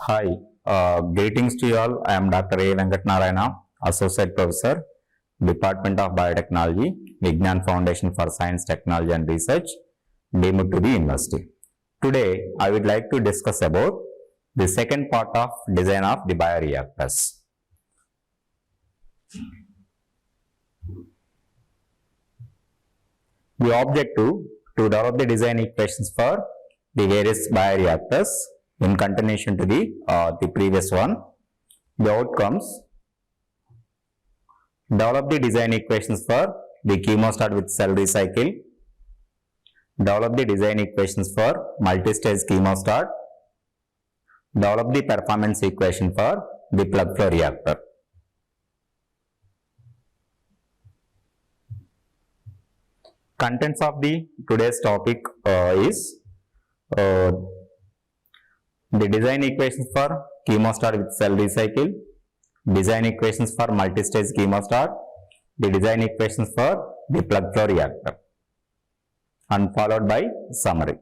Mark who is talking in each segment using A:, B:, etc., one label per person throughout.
A: Hi, greetings to you all. I am Dr. A. Venkat Narayana, Associate Professor, Department of Biotechnology, Vignan Foundation for Science, Technology and Research, deemed to the university. Today, I would like to discuss about the second part of design of the bioreactors. The objective to develop the design equations for the various bioreactors in continuation to the previous one. The outcomes: develop the design equations for the chemostat with cell recycle, develop the design equations for multi-stage chemostat, develop the performance equation for the plug flow reactor. Contents of the today's topic is the design equations for chemostat with cell recycle, design equations for multi-stage chemostat, the design equations for the plug flow reactor, and followed by summary.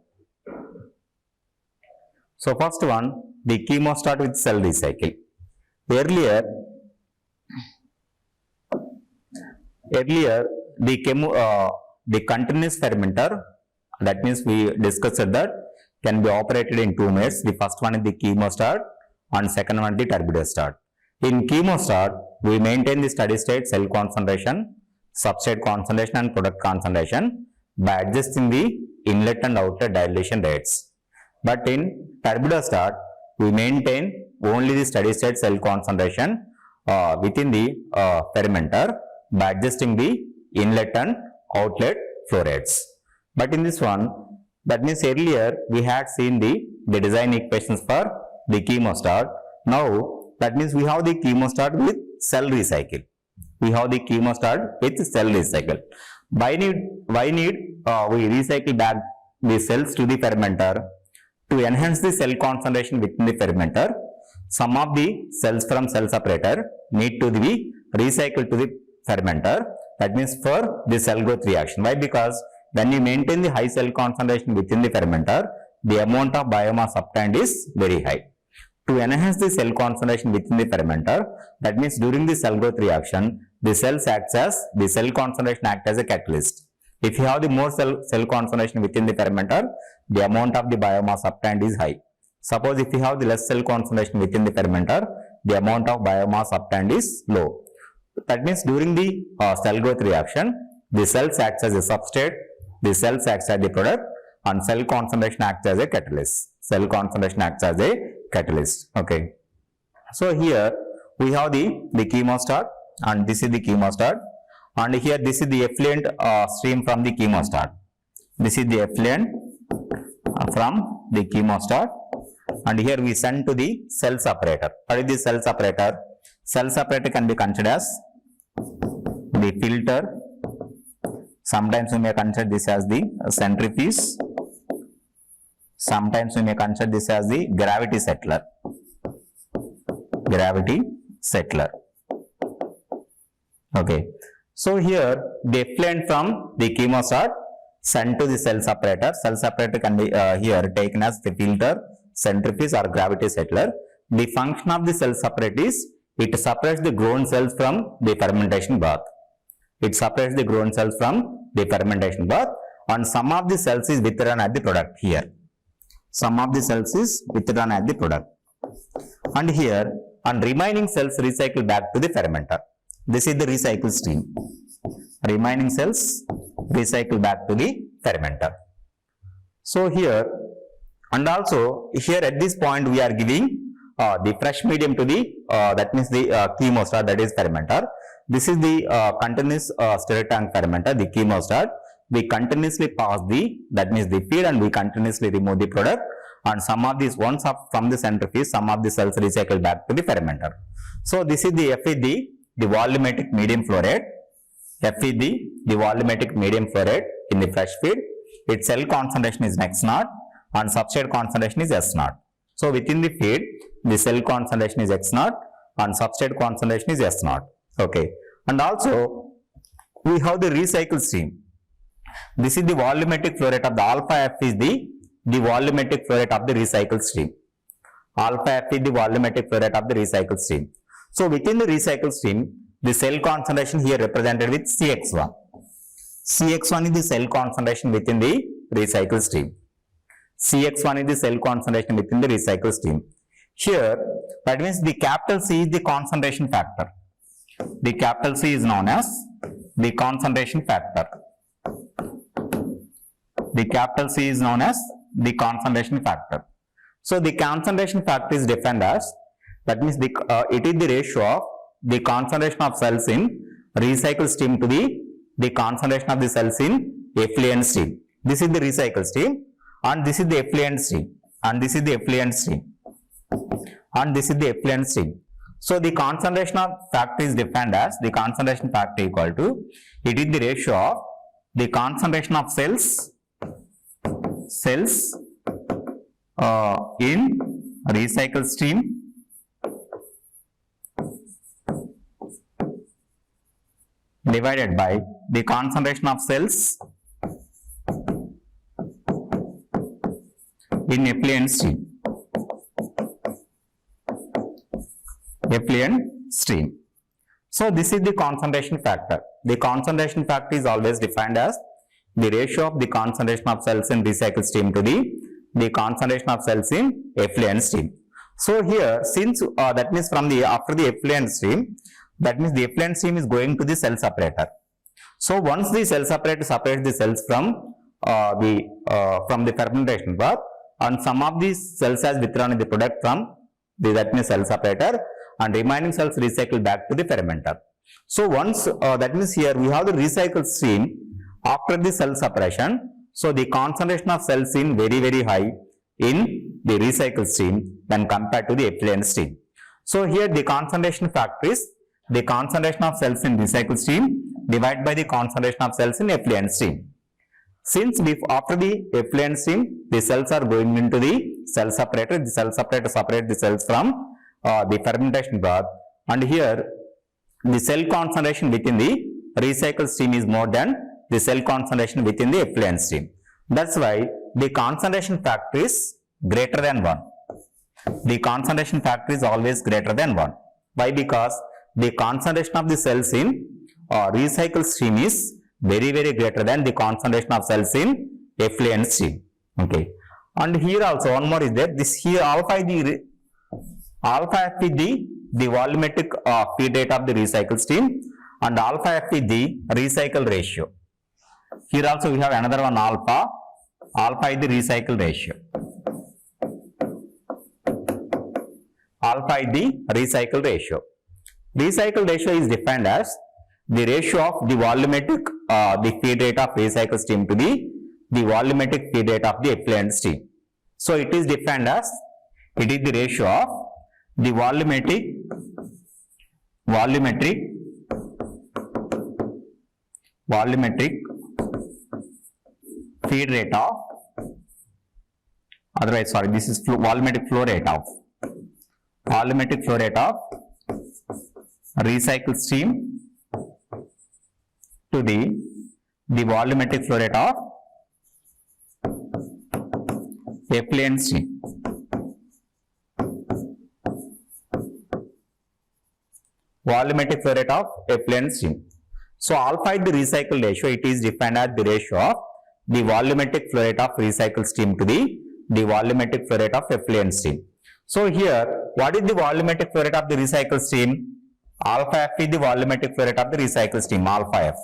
A: So first one, the chemostat with cell recycle. Earlier the continuous fermenter, that means we discussed that can be operated in two modes. The first one is the chemostat and second one the turbidostat. In chemostat, we maintain the steady state cell concentration, substrate concentration and product concentration by adjusting the inlet and outlet dilution rates. But in turbidostat, we maintain only the steady state cell concentration within the fermenter by adjusting the inlet and outlet flow rates. But in this one, that means earlier we had seen the design equations for the chemostat. Now that means we have the chemostat with cell recycle. We cell recycle. Why need we recycle back the cells to the fermenter? To enhance the cell concentration within the fermenter, some of the cells from cell separator need to be recycled to the fermenter. That means for the cell growth reaction. Why? Because when you maintain the high cell concentration within the fermenter, the amount of biomass obtained is very high. To enhance the cell concentration within the fermenter, that means during the cell growth reaction, the cell concentration acts as a catalyst. If you have the more cell concentration within the fermenter, the amount of the biomass obtained is high. Suppose if you have the less cell concentration within the fermenter, the amount of biomass obtained is low. That means during the cell growth reaction, the cells acts as a substrate, the cells acts as the product, and cell concentration acts as a catalyst. Okay. So here we have the chemostat, and this is the chemostat, and here this is the effluent stream from the chemostat. This is the effluent from the chemostat, and here we send to the cell separator. What is the cell separator? Cell separator can be considered as the filter. Sometimes we may consider this as the centrifuge. Sometimes we may consider this as the gravity settler. Okay. So here the effluent from the chemostat sent to the cell separator. Cell separator can be here taken as the filter, centrifuge or gravity settler. The function of the cell separator is it separates the grown cells from the fermentation bath. And some of the cells is withdrawn at the product here. And here, and remaining cells recycle back to the fermenter. This is the recycle stream. Remaining cells recycle back to the fermenter. So here, and also here at this point we are giving the fresh medium to the that means the chemostat, that is fermenter. This is the continuous stirred tank fermenter, the chemostat. We continuously pass that means the feed, and we continuously remove the product, and some of these ones up from the centrifuge, some of the cells recycle back to the fermenter. So this is the F is the volumetric medium flow rate. In the fresh feed. Its cell concentration is X0 and substrate concentration is S0. So within the feed, the cell concentration is X0 and substrate concentration is S0. Okay. And also we have the recycle stream. This is the volumetric flow rate of the alpha F is the volumetric flow rate of the recycle stream. alpha F is the volumetric flow rate of the recycled stream. So within the recycled stream, the cell concentration here represented with Cx1. Cx1 is the cell concentration within the recycled stream. Cx1 is the cell concentration within the recycled stream. Here, that means the capital C is the concentration factor. The capital C is known as the concentration factor. The capital C is known as the concentration factor. So the concentration factor is defined as, that means it is the ratio of the concentration of cells in recycled stream to the concentration of the cells in effluent stream. This is the recycled stream, and this is the effluent stream, and this is the effluent stream, and this is the effluent stream. So the concentration of factor is defined as the concentration factor equal to, it is the ratio of the concentration of cells in recycled stream divided by the concentration of cells in effluent stream. So this is the concentration factor. The concentration factor is always defined as the ratio of the concentration of cells in recycled stream to the concentration of cells in effluent stream. So here, since that means from the after the effluent stream, that means the effluent stream is going to the cell separator. So once the cell separator separates the cells from the fermentation bath, and some of these cells has withdrawn the product from the that means cell separator, and remaining cells recycle back to the fermenter. So once that means here we have the recycled stream after the cell separation. So the concentration of cells in very high in the recycled stream when compared to the effluent stream. So here the concentration factor is the concentration of cells in recycled stream divided by the concentration of cells in effluent stream. Since after the effluent stream, the cells are going into the cell separator. The cell separator separates the cells from the fermentation bath, and here the cell concentration within the recycled stream is more than the cell concentration within the effluent stream. That's why the concentration factor is greater than 1. The concentration factor is always greater than 1. Why? Because the concentration of the cells in recycled stream is very greater than the concentration of cells in effluent stream. Okay. And here also one more is there. This here alpha is the volumetric feed rate of the recycled stream, and alpha F is the recycle ratio. Here also we have another one alpha. Alpha is the recycle ratio. Alpha is the recycle ratio. Recycle ratio is defined as the ratio of the volumetric the feed rate of recycled stream to the volumetric feed rate of the effluent stream. So it is defined as, it is the ratio of the volumetric feed rate of, otherwise sorry, this is volumetric flow rate of recycled stream to the volumetric flow rate of effluent stream. Volumetric flow rate of effluent stream. So alpha is the recycle ratio. It is defined as the ratio of the volumetric flow rate of recycled stream to the volumetric flow rate of effluent stream. So here, what is the volumetric flow rate of the recycled stream? Alpha F is the volumetric flow rate of the recycled stream, alpha F.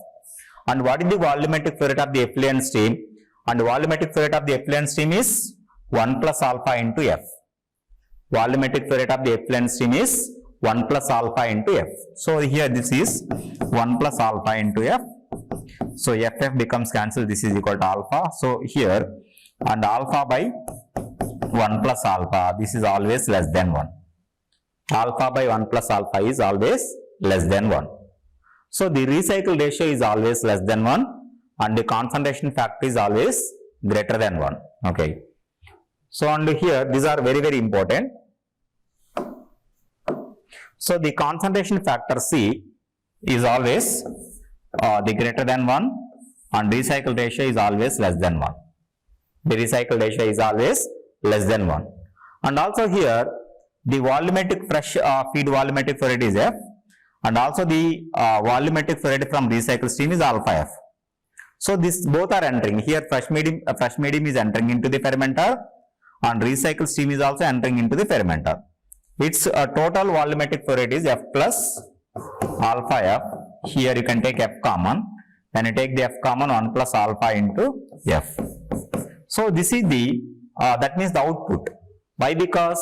A: And what is the volumetric flow rate of the effluent stream? And volumetric flow rate of the effluent stream is 1 plus alpha into F. Volumetric flow rate of the effluent stream is 1 plus alpha into F. So here this is 1 plus alpha into F. So FF becomes cancelled. This is equal to alpha. So here, and alpha by 1 plus alpha, this is always less than 1. Alpha by 1 plus alpha is always less than 1. So the recycle ratio is always less than 1, and the concentration factor is always greater than 1. Okay. So and here these are very important. So the concentration factor C is always the greater than 1, and recycle ratio is always less than 1. The recycle ratio is always less than 1. And also here the volumetric fresh feed volumetric flow rate is F, and also the volumetric flow rate from recycled stream is alpha F. So this both are entering here. Fresh medium is entering into the fermenter, and recycled stream is also entering into the fermenter. Its total volumetric flow rate is F plus alpha F. Here you can take F common. When you take the F common, 1 plus alpha into F. So this is the that means the output. Why? Because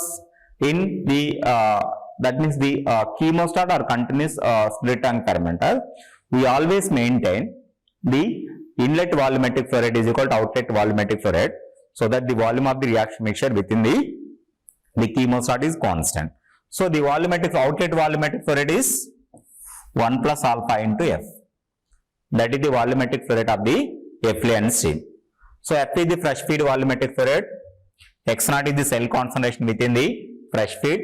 A: in the that means the chemostat or continuous split tank fermenter, we always maintain the inlet volumetric flow rate is equal to outlet volumetric flow rate, so that the volume of the reaction mixture within the chemostat is constant. So the outlet volumetric flow rate is 1 plus alpha into F. That is the volumetric flow rate of the effluent stream. So F is the fresh feed volumetric flow rate, X0 is the cell concentration within the fresh feed,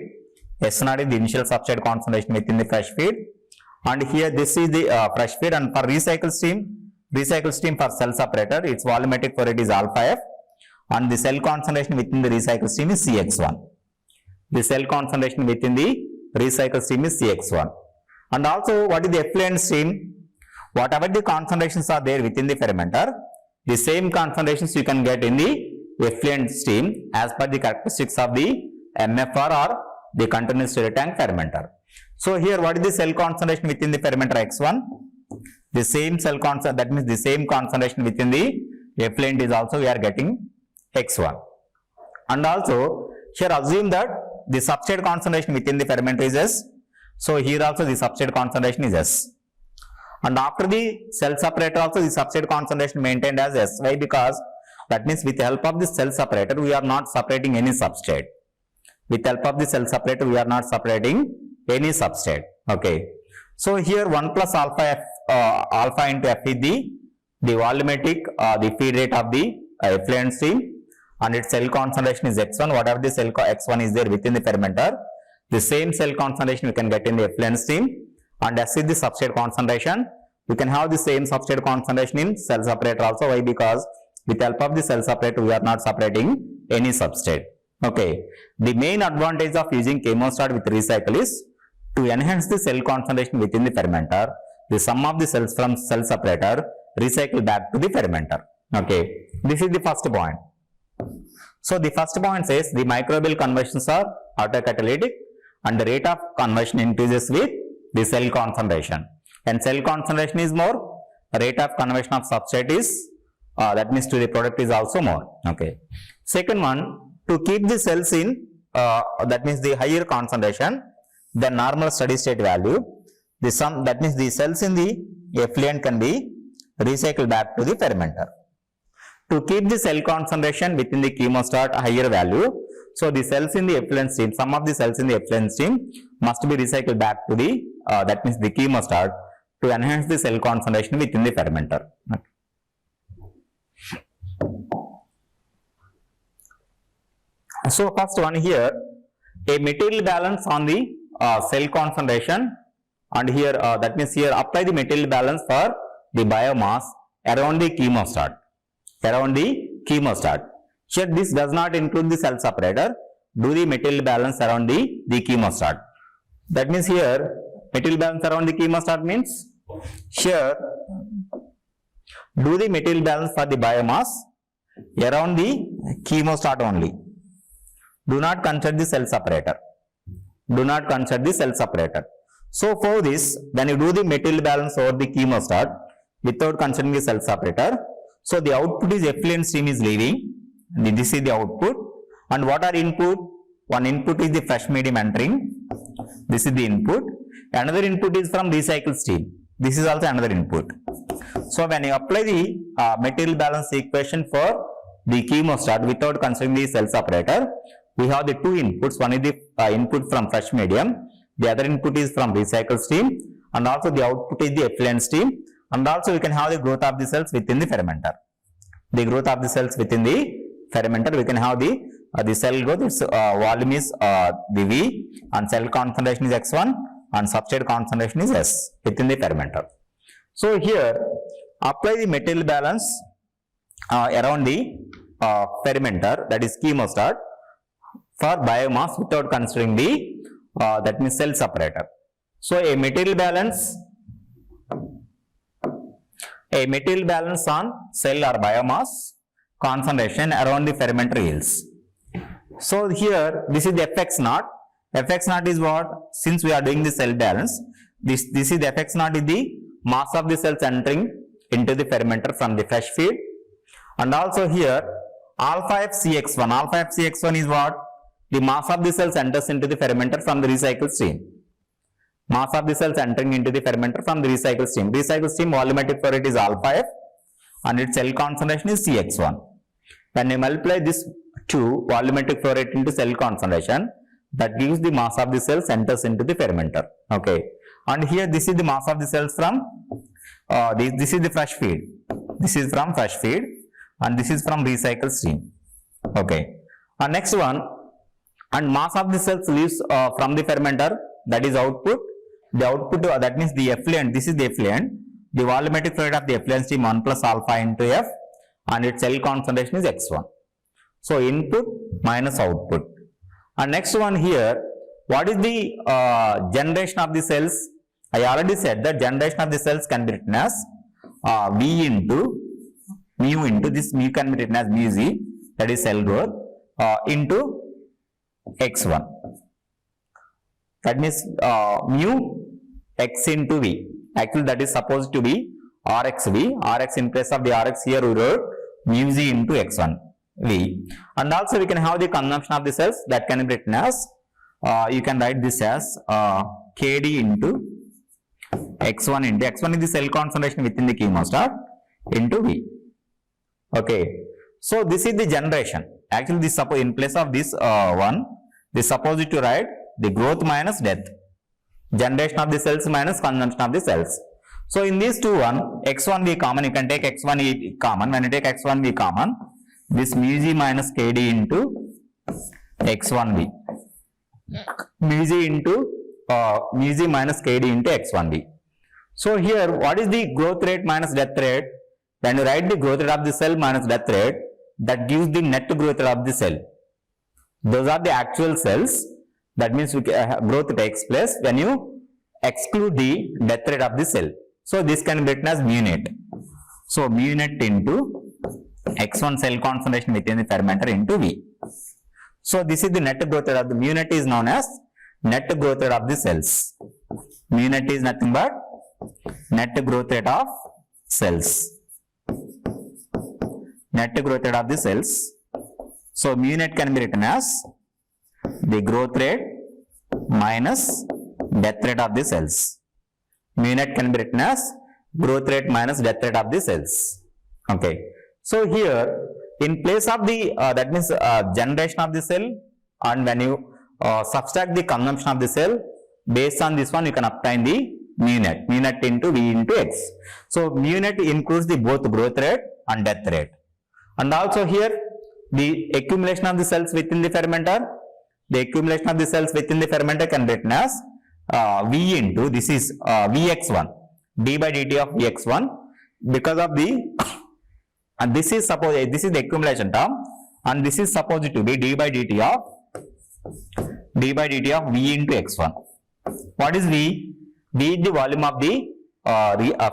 A: S0 is the initial substrate concentration within the fresh feed, and here this is the fresh feed. And for recycled stream for cell separator, its volumetric flow rate is alpha F, and the cell concentration within the recycled stream is Cx1. The cell concentration within the recycled stream is Cx1. And also, what is the effluent stream? Whatever the concentrations are there within the fermenter, the same concentrations you can get in the effluent stream as per the characteristics of the MFR or the continuous stirred tank fermenter. So here, what is the cell concentration within the fermenter X1? The same cell concentration, that means the same concentration within the effluent is also we are getting X1. And also here assume that the substrate concentration within the fermenter is S. So here also the substrate concentration is S. And after the cell separator also the substrate concentration maintained as S. Why? Because that means with the help of the cell separator we are not separating any substrate. With the help of the cell separator we are not separating any substrate. Okay. So here 1 plus alpha F, alpha into F is the volumetric the feed rate of the effluent stream, and its cell concentration is X1. Whatever the cell X1 is there within the fermenter, the same cell concentration we can get in the effluent stream, and S is the substrate concentration. We can have the same substrate concentration in cell separator also. Why? Because with the help of the cell separator we are not separating any substrate. Okay. The main advantage of using chemostat with recycle is to enhance the cell concentration within the fermenter. The sum of the cells from cell separator recycle back to the fermenter. Okay. This is the first point. So the first point says the microbial conversions are autocatalytic and the rate of conversion increases with the cell concentration. And cell concentration is more, rate of conversion of substrate is that means to the product is also more. Okay. Second one, to keep the cells in that means the higher concentration than normal steady state value, the sum that means the cells in the effluent can be recycled back to the fermenter. To keep the cell concentration within the chemostat higher value, so the cells in the effluent stream, some of the cells in the effluent stream must be recycled back to the that means the chemostat to enhance the cell concentration within the fermenter. Okay. So first one here, a material balance on the cell concentration, and here that means here apply the material balance for the biomass around the chemostat. Here this does not include the cell separator. Do the material balance around the chemostat. That means here material balance around the chemostat means here do the material balance for the biomass around the chemostat only. Do not consider the cell separator. So for this, when you do the material balance over the chemostat without considering the cell separator, so the output is effluent stream is leaving. This is the output. And what are input? One input is the fresh medium entering. This is the input. Another input is from recycled stream. This is also another input. So when you apply the material balance equation for the chemostat without considering the cell separator, we have the two inputs. One is the input from fresh medium. The other input is from recycled stream. And also the output is the effluent stream. And also we can have the growth of the cells within the fermenter. The growth of the cells within the fermenter, we can have the cell growth, its volume is the V, and cell concentration is X1, and substrate concentration is S within the fermenter. So here apply the material balance around the fermenter, that is chemostat, for biomass without considering the that means cell separator. So a material balance on cell or biomass concentration around the fermenter yields. So here this is the Fx naught. Fx naught is what? Since we are doing the cell balance, this is the Fx naught is the mass of the cells entering into the fermenter from the fresh feed. And also here alpha f Cx1. Alpha f Cx1 is what? The mass of the cells enters into the fermenter from the recycled stream. Mass of the cells entering into the fermenter from the recycled stream. Recycled stream volumetric flow rate is alpha f and its cell concentration is Cx1. When you multiply this to volumetric flow rate into cell concentration, that gives the mass of the cells enters into the fermenter. Okay. And here this is the mass of the cells from this is the fresh feed. This is from fresh feed and this is from recycled stream. Okay. And next one, and mass of the cells leaves from the fermenter, that is output. The output that means the effluent. This is the effluent. The volumetric flow rate of the effluent stream 1 plus alpha into f and its cell concentration is x1. So input minus output. And next one here, what is the generation of the cells? I already said that generation of the cells can be written as V into mu into this mu can be written as mu z, that is cell growth, into x1. That means mu x into V. Actually that is supposed to be Rxv. Rx in place of the Rx here we wrote mu z into x1 V. And also we can have the consumption of the cells, that can be written as you can write this as Kd into x1 into x1 is the cell concentration within the chemostat into V. Okay. So this is the generation. Actually this suppose in place of this one, this supposed to write the growth minus death. Generation of the cells minus consumption of the cells. So in these two one, x1 V common, you can take x1 E common. When you take x1 V common, this mu g minus Kd into x1 V. Mu g into mu g minus Kd into x1 V. So here what is the growth rate minus death rate? When you write the growth rate of the cell minus death rate, that gives the net growth rate of the cell. Those are the actual cells. That means growth takes place when you exclude the death rate of the cell. So this can be written as mu net. So mu net into x1 cell concentration within the fermenter into V. So this is the net growth rate of the mu net is known as net growth rate of the cells. Mu net is nothing but net growth rate of cells. Net growth rate of the cells. So mu net can be written as the growth rate minus death rate of the cells. Mu net can be written as growth rate minus death rate of the cells. Okay. So here in place of the that means generation of the cell, and when you subtract the consumption of the cell, based on this one you can obtain the mu net into V into x. So mu net includes the both growth rate and death rate. And also here the accumulation of the cells within the fermenter, the accumulation of the cells within the fermenter can be written as V into, this is Vx1, d by dt of Vx1, because of the and this is suppose this is the accumulation term, and this is supposed to be d by dt of V into x1. What is V? V is the volume of the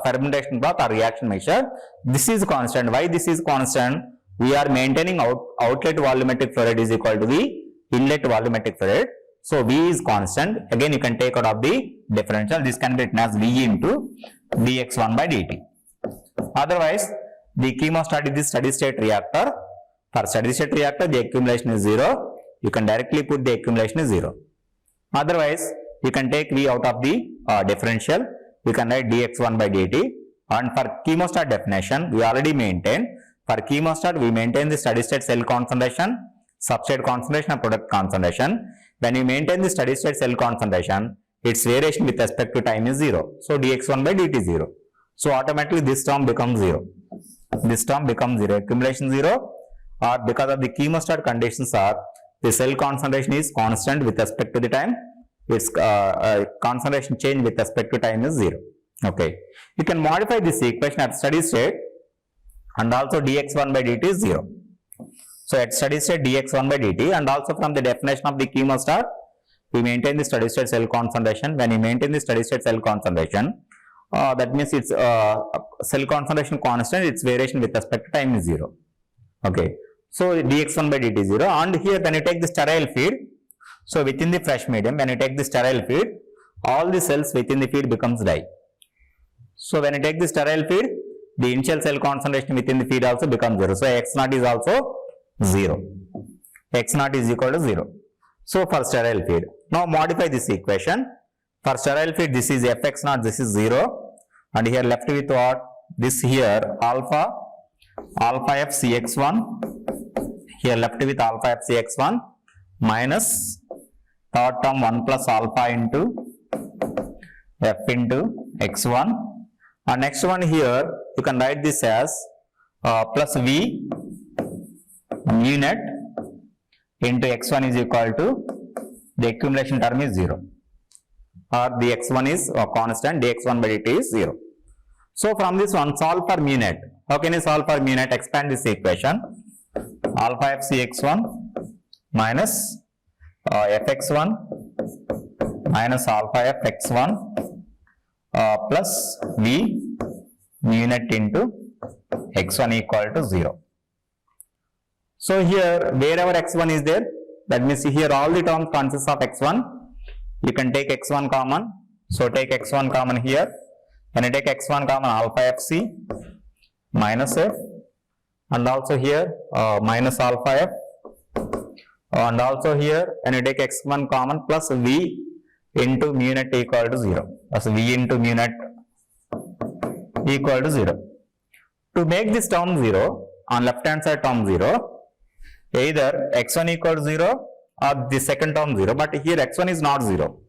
A: fermentation broth or reaction mixture. This is constant. Why this is constant? We are maintaining outlet volumetric flow rate is equal to the inlet volumetric flow rate. So V is constant. Again you can take out of the differential. This can be written as V into dx1 by dt. Otherwise the chemostat is the steady state reactor. For steady state reactor the accumulation is 0. You can directly put the accumulation is 0. Otherwise you can take V out of the differential. You can write dx1 by dt. And for chemostat definition we already maintained. For chemostat we maintain the steady state cell concentration, substrate concentration and product concentration. When you maintain the steady state cell concentration, its variation with respect to time is 0. So dx1 by dt is 0. So automatically this term becomes 0. This term becomes 0. Accumulation 0, or because of the chemostat conditions are the cell concentration is constant with respect to the time, its concentration change with respect to time is 0. Okay. You can modify this equation at steady state, and also dx1 by dt is 0. So at steady state dx1 by dt, and also from the definition of the chemostat, we maintain the steady state cell concentration. When you maintain the steady state cell concentration, that means its cell concentration constant, its variation with respect to time is 0. Okay, so dx1 by dt is 0, and here when you take the sterile feed, so within the fresh medium, when you take the sterile feed, all the cells within the feed becomes die. So when you take the sterile feed, the initial cell concentration within the feed also becomes 0. So x naught is also 0. X naught is equal to 0. So for sterile feed, now modify this equation. For sterile feed, this is fx naught, this is 0, and here left with what? This here alpha f cx1, here left with alpha f cx1 minus third term 1 plus alpha into f into x1, and next one here you can write this as plus v mu net into x1 is equal to, the accumulation term is 0, or the x1 is constant, dx1 by dt is 0. So from this one, solve for mu net. How can you solve for mu net? Expand this equation. Alpha f cx1 minus fx1 minus alpha f x1 plus v mu net into x1 equal to 0. So here wherever x1 is there, that means here all the terms consist of x1, you can take x1 common. So take x1 common here. When you take x1 common, alpha fc minus f, and also here minus alpha f, and also here when you take x1 common plus v into mu net equal to 0. That's v into mu net equal to 0. To make this term 0, on left hand side term 0, either x1 equal to 0 or the second term 0, but here x1 is not 0.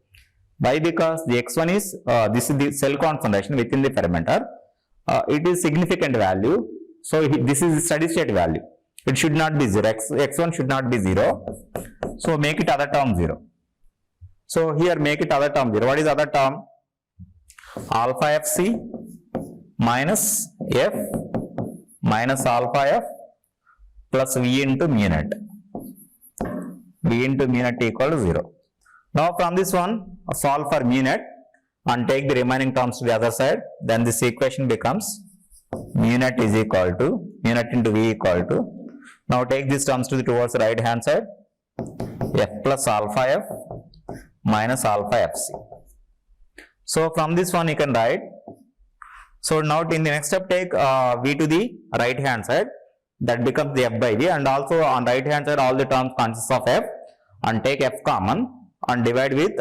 A: Why? Because the x1 is, this is the cell concentration within the fermenter, it is significant value, so this is the steady state value, it should not be 0, x1 should not be 0, so make it other term 0. So here make it other term 0. What is other term? Alpha fc minus f minus alpha f plus v into mu net. V into mu net equal to 0. Now from this one, solve for mu net and take the remaining terms to the other side. Then this equation becomes mu net is equal to, mu net into v equal to, now take these terms to the towards the right hand side, f plus alpha f minus alpha fc. So from this one you can write, so now in the next step take v to the right hand side, that becomes the f by v, and also on right hand side all the terms consist of f, and take f common and divide with,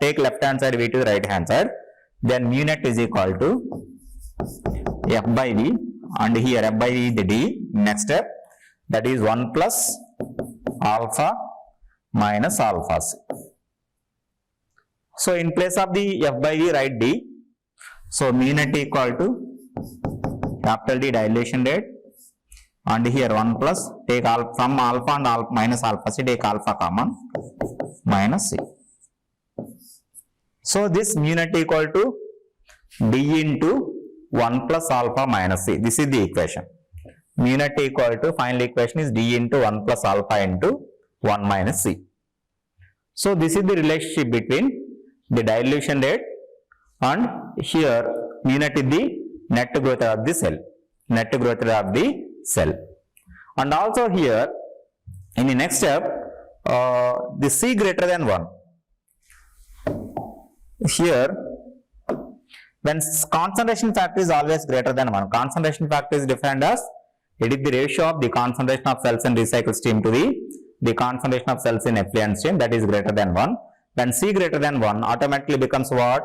A: take left hand side v to the right hand side, then mu net is equal to f by v, and here f by v is the d, next step, that is 1 plus alpha minus alpha c. So in place of the f by v write d, so mu net equal to capital D dilation rate, and here 1 plus, take alpha from alpha and alpha minus alpha c, take alpha common minus c. So this mu net equal to d into 1 plus alpha minus c. This is the equation. Mu net equal to, final equation is d into 1 plus alpha into 1 minus c. So this is the relationship between the dilution rate, and here mu net is the net growth rate of the cell. Net growth rate of the cell. And also here in the next step, the c greater than 1. Here when concentration factor is always greater than 1, concentration factor is defined as, it is the ratio of the concentration of cells in recycled stream to the concentration of cells in effluent stream, that is greater than 1. When c greater than 1, automatically becomes what?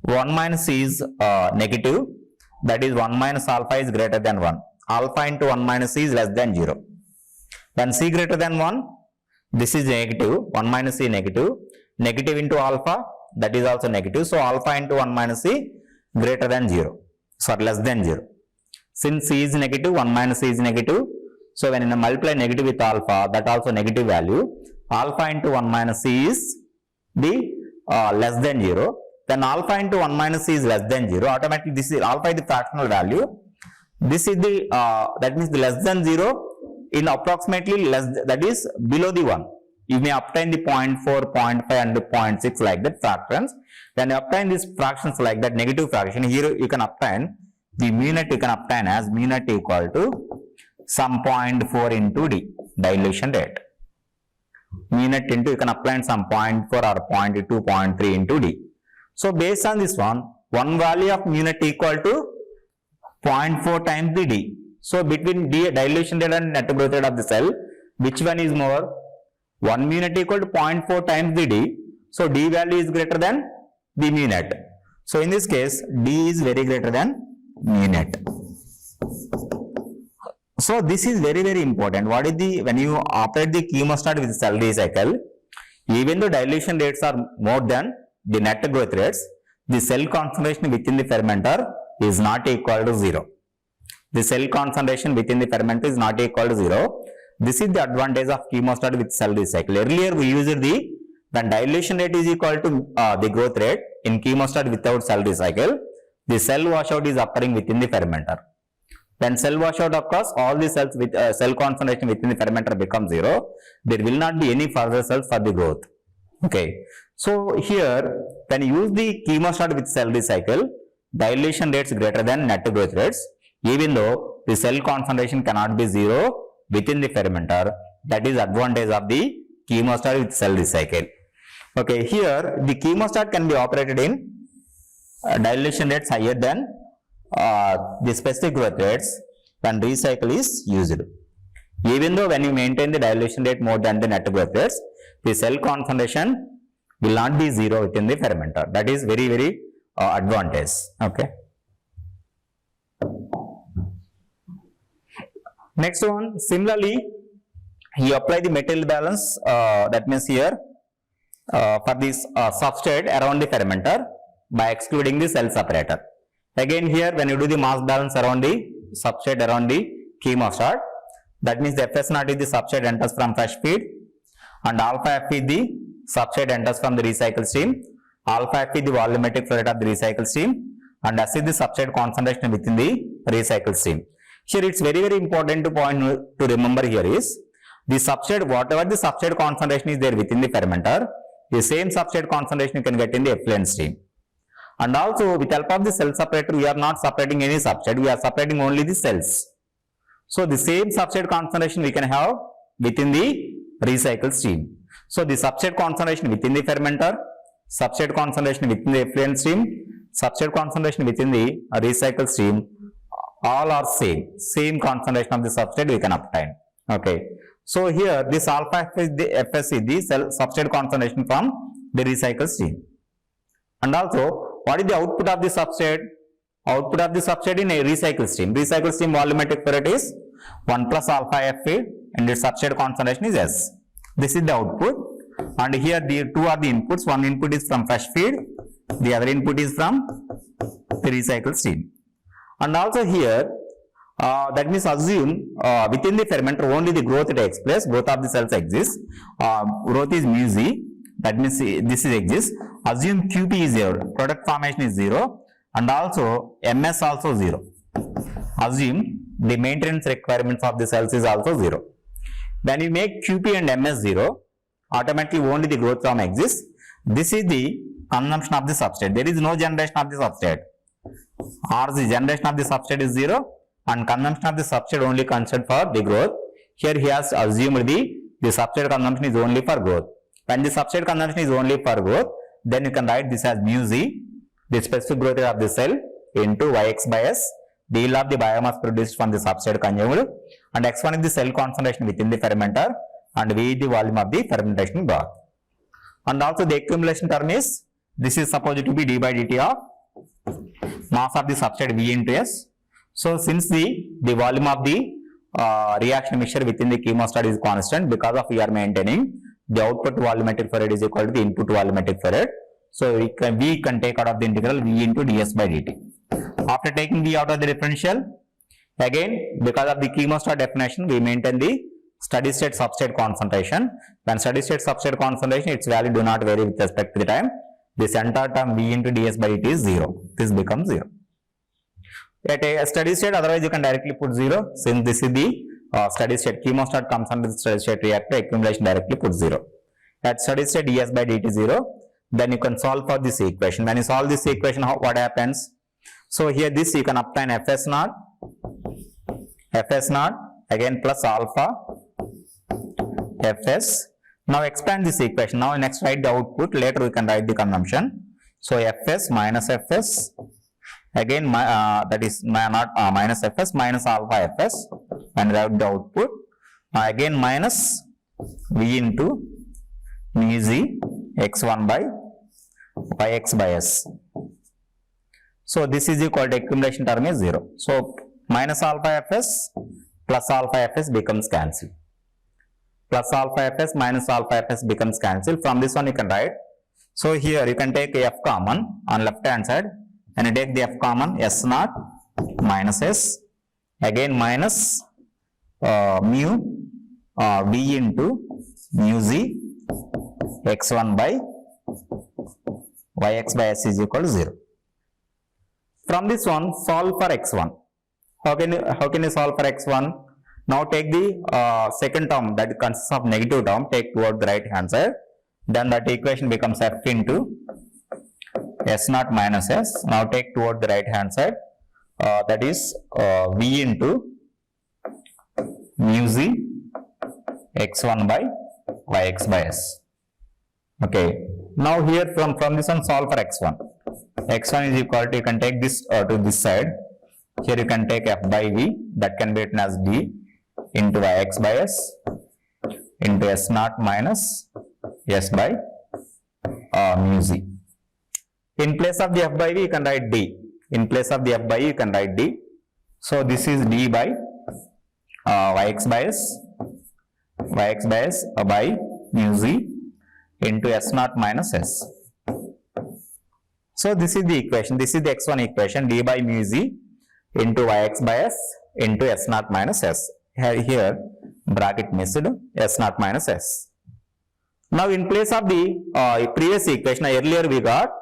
A: 1 minus c is negative, that is 1 minus alpha is greater than 1. Alpha into 1 minus c is less than 0. When c greater than 1, this is negative, 1 minus c negative, negative into alpha, that is also negative. So alpha into 1 minus c greater than 0, sorry, less than 0. Since c is negative, 1 minus c is negative, so when you multiply negative with alpha, that also negative value, alpha into 1 minus c is the less than 0. Then alpha into 1 minus c is less than 0, automatically this is alpha is the fractional value. This is the, that means the less than 0 in approximately less, that is below the 1. You may obtain the 0.4, 0.5 and the 0.6 like that fractions. When you obtain these fractions like that negative fraction, here you can obtain the mu net, you can obtain as mu net equal to some 0.4 into D, dilution rate. Mu net into, you can apply some 0.4 or 0.2, 0.3 into D. So based on this one value of mu net equal to 0.4 times the D. So between D, dilution rate and net growth rate of the cell, which one is more? 1 mu net equal to 0.4 times the D. So D value is greater than the mu net. So in this case, D is very greater than mu net. So this is very, very important. What is the, when you operate the chemostat with cell recycle, even though dilution rates are more than the net growth rates, the cell concentration within the fermenter is not equal to 0. The cell concentration within the fermenter is not equal to 0. This is the advantage of chemostat with cell recycle. Earlier we used the, when dilution rate is equal to the growth rate in chemostat without cell recycle, the cell washout is occurring within the fermenter. When cell washout occurs, all the cells with cell concentration within the fermenter becomes 0. There will not be any further cells for the growth. Okay. So here, when you use the chemostat with cell recycle, dilution rates greater than net growth rates, even though the cell concentration cannot be 0 within the fermenter. That is advantage of the chemostat with cell recycle. Okay, here the chemostat can be operated in dilution rates higher than the specific growth rates when recycle is used. Even though when you maintain the dilution rate more than the net growth rates, the cell concentration will not be 0 within the fermenter. That is very, very advantage. Okay. Next one, similarly, you apply the material balance, that means here for this substrate around the fermenter by excluding the cell separator. Again here, when you do the mass balance around the substrate around the chemostat, that means the Fs naught is the substrate enters from fresh feed, and alpha F is the substrate enters from the recycle stream, alpha F is the volumetric flow rate of the recycle stream, and S is the substrate concentration within the recycle stream. Here it's very, very important to point to remember here is the substrate, whatever the substrate concentration is there within the fermenter, the same substrate concentration you can get in the effluent stream. And also with help of the cell separator, we are not separating any substrate, we are separating only the cells. So the same substrate concentration we can have within the recycle stream. So the substrate concentration within the fermenter, substrate concentration within the effluent stream, substrate concentration within the recycle stream, all are same concentration of the substrate we can obtain. Okay. So here this alpha Fs is the cell substrate concentration from the recycle stream. And also, what is the output of the substrate? Output of the substrate in a recycle stream. Recycle stream volumetric flow rate is 1 plus alpha Fa and its substrate concentration is S. This is the output. And here the two are the inputs. One input is from fresh feed, the other input is from the recycle stream. And also here, that means assume within the fermenter only the growth takes place, both of the cells exist. Growth is mu Z, that means this is exists. Assume QP is 0, product formation is 0, and also MS also 0. Assume the maintenance requirements of the cells is also 0. When you make QP and MS 0, automatically only the growth form exists. This is the consumption of the substrate. There is no generation of the substrate. Or the generation of the substrate is 0 and consumption of the substrate only considered for the growth. Here he has assumed the substrate consumption is only for growth. When the substrate consumption is only for growth, then you can write this as mu Z, the specific growth rate of the cell, into Yx by S, the yield of the biomass produced from the substrate consumed, and X1 is the cell concentration within the fermenter, and V is the volume of the fermentation broth. And also the accumulation term is, this is supposed to be d by dt of mass of the substrate V into S. So since the volume of the reaction mixture within the chemostat is constant, because of we are maintaining the output volumetric flow rate is equal to the input volumetric flow rate. So we can take out of the integral V into ds by dt. After taking V out of the differential, again because of the chemostat definition, we maintain the steady state substrate concentration. When steady state substrate concentration, its value do not vary with respect to the time. This entire term V into ds by dt is 0. This becomes 0. At a steady state, otherwise you can directly put 0, since this is the steady state chemostat comes under the steady state reactor, accumulation directly put 0. At steady state dS by dt 0, then you can solve for this equation. When you solve this equation, what happens? So here this you can obtain Fs naught again plus alpha Fs. Now expand this equation. Now next write the output, later we can write the consumption. So Fs minus Fs again that is minus Fs minus alpha Fs, and write the output again minus V into mu z x1 by yx by s. So this is equal to accumulation term is 0. So minus alpha Fs plus alpha Fs becomes cancelled. Plus alpha Fs minus alpha Fs becomes cancelled. From this one you can write. So here you can take F common on left hand side, and you take the F common, S naught minus S again minus mu V into mu z x1 by yx by s is equal to 0. From this one, solve for x1. How can you solve for x1? Now take the second term that consists of negative term, take toward the right hand side. Then that equation becomes f into s naught minus s. Now take toward the right hand side. That is v into mu z x1 by yx by s. Okay. Now here from this one, solve for x1. X1 is equal to, you can take this to this side. Here you can take f by v, that can be written as d into yx by s into s naught minus s by mu z. In place of the f by v, you can write d. In place of the f by v, you can write d. So this is d by yx by s by mu z into s naught minus s. So this is the equation. This is the x1 equation, d by mu z into yx by s into s naught minus s. Here bracket missed, s naught minus s. Now in place of the previous equation, earlier we got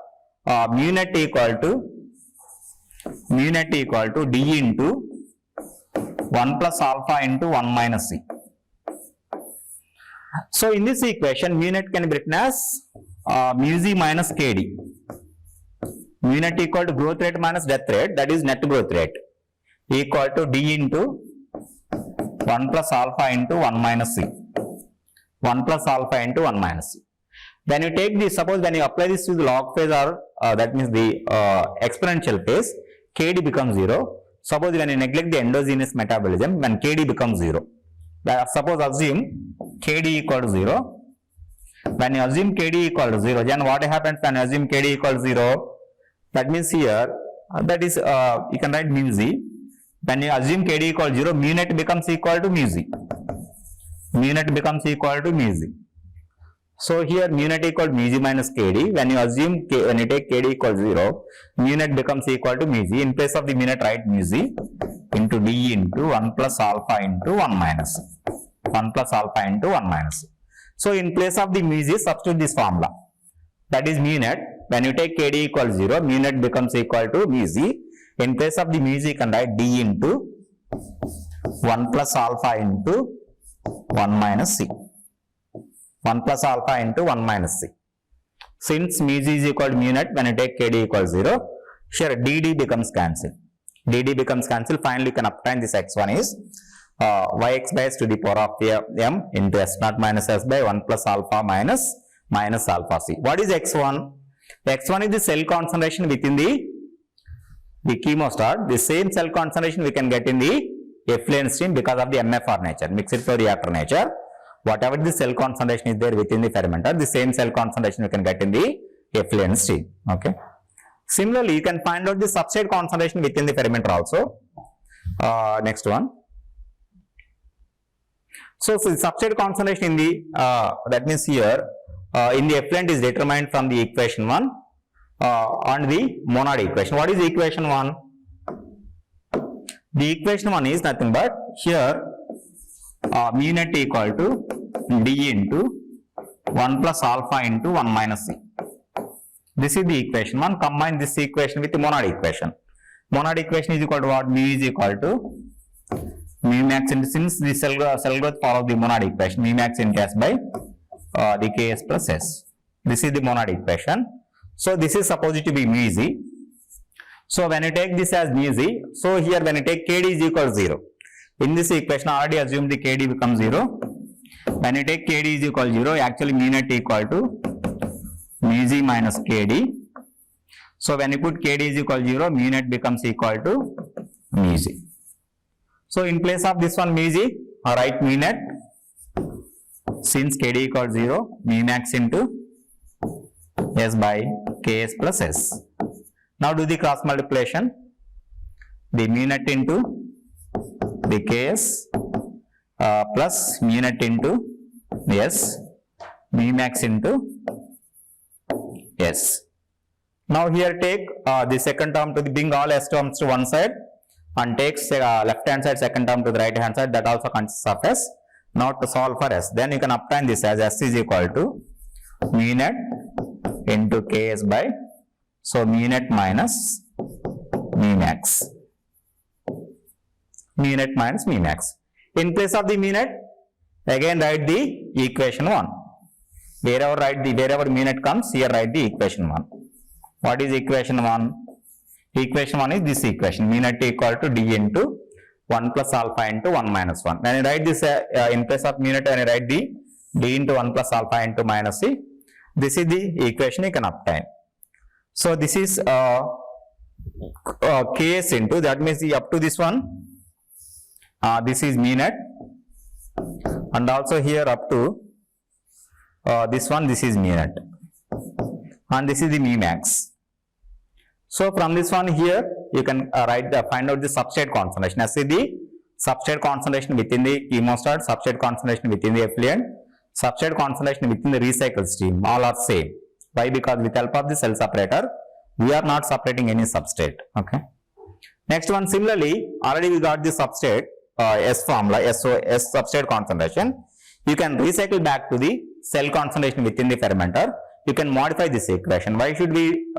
A: mu net equal to d into 1 plus alpha into 1 minus c. So in this equation, mu net can be written as mu z minus kd. Mu net equal to growth rate minus death rate, that is net growth rate, equal to d into 1 plus alpha into 1 minus c. 1 plus alpha into 1 minus c. When you take this, suppose when you apply this to the log phase, or that means the exponential phase, kd becomes 0. Suppose when you neglect the endogenous metabolism, when kd becomes 0. Suppose assume kd equal to 0. When you assume kd equal to 0, then what happens when you assume kd equal to 0? That means here, that is, you can write mu z. When you assume kd equal to 0, mu net becomes equal to mu z. Mu net becomes equal to mu z. So here mu net equal to mu z minus kd. When you assume when you take kd equal to 0, mu net becomes equal to mu z. In place of the mu net, write mu z into d into 1 plus alpha into 1 minus c. 1 plus alpha into 1 minus c. So in place of the mu z, substitute this formula. That is mu net. When you take kd equal to 0, mu net becomes equal to mu z. In place of the mu z, you can write d into 1 plus alpha into 1 minus c. 1 plus alpha into 1 minus c. Since mu z is equal to mu net, when you take kd equal to 0, here dd becomes cancelled. dd becomes cancelled. Finally, you can obtain this x1 is yx by s to the power of m into s naught minus s by 1 plus alpha minus alpha c. What is x1? X1 is the cell concentration within the chemostat. The same cell concentration we can get in the effluent stream because of the MFR nature, mixed flow reactor nature. Whatever the cell concentration is there within the fermenter, the same cell concentration we can get in the effluent stream. Okay. Similarly, you can find out the substrate concentration within the fermenter also. Next one. So the substrate concentration in the that means here in the effluent is determined from the equation 1 on the monad equation. What is the equation 1? The equation 1 is nothing but here mu net equal to d into 1 plus alpha into 1 minus c. This is the equation 1. Combine this equation with the monad equation. Monad equation is equal to what? Mu is equal to mu max into, since the cell growth follows the monad equation, mu max into S by the Ks plus S. This is the monad equation. So this is supposed to be mu z. So when you take this as mu z, so here when you take Kd is equal to 0. In this equation already assume the Kd becomes 0. When you take Kd is equal to 0, actually mu net equal to mu z minus Kd. So when you put Kd is equal to 0, mu net becomes equal to mu z. So in place of this one mu z, write mu net, since Kd equal to 0, mu max into S by Ks plus S. Now do the cross multiplication, the mu net into the Ks plus mu net into S, mu max into S. Now here take the second term to the, bring all S terms to one side and takes left hand side second term to the right hand side, that also consists of S. Now to solve for S, then you can obtain this as S is equal to mu net into Ks by, so mu net minus mu max. Mu net minus mu max. In place of the mu net, again write the equation 1. Wherever mu net comes, here write the equation 1. What is equation 1? Equation 1 is this equation, mu net equal to d into 1 plus alpha into 1 minus 1. When you write this in place of mu net, when you write the d into 1 plus alpha into minus c, this is the equation you can obtain. So this is Ks into, that means the up to this one, this is mu net, and also here up to this one, this is mu net, and this is the mu max. So from this one here, you can find out the substrate concentration. As the substrate concentration within the chemostat, substrate concentration within the effluent, substrate concentration within the recycle stream, all are same. Why? Because with help of the cell separator, we are not separating any substrate. Okay. Next one, similarly, already we got the substrate S formula, S substrate concentration. You can recycle back to the cell concentration within the fermenter. You can modify this equation. Why should we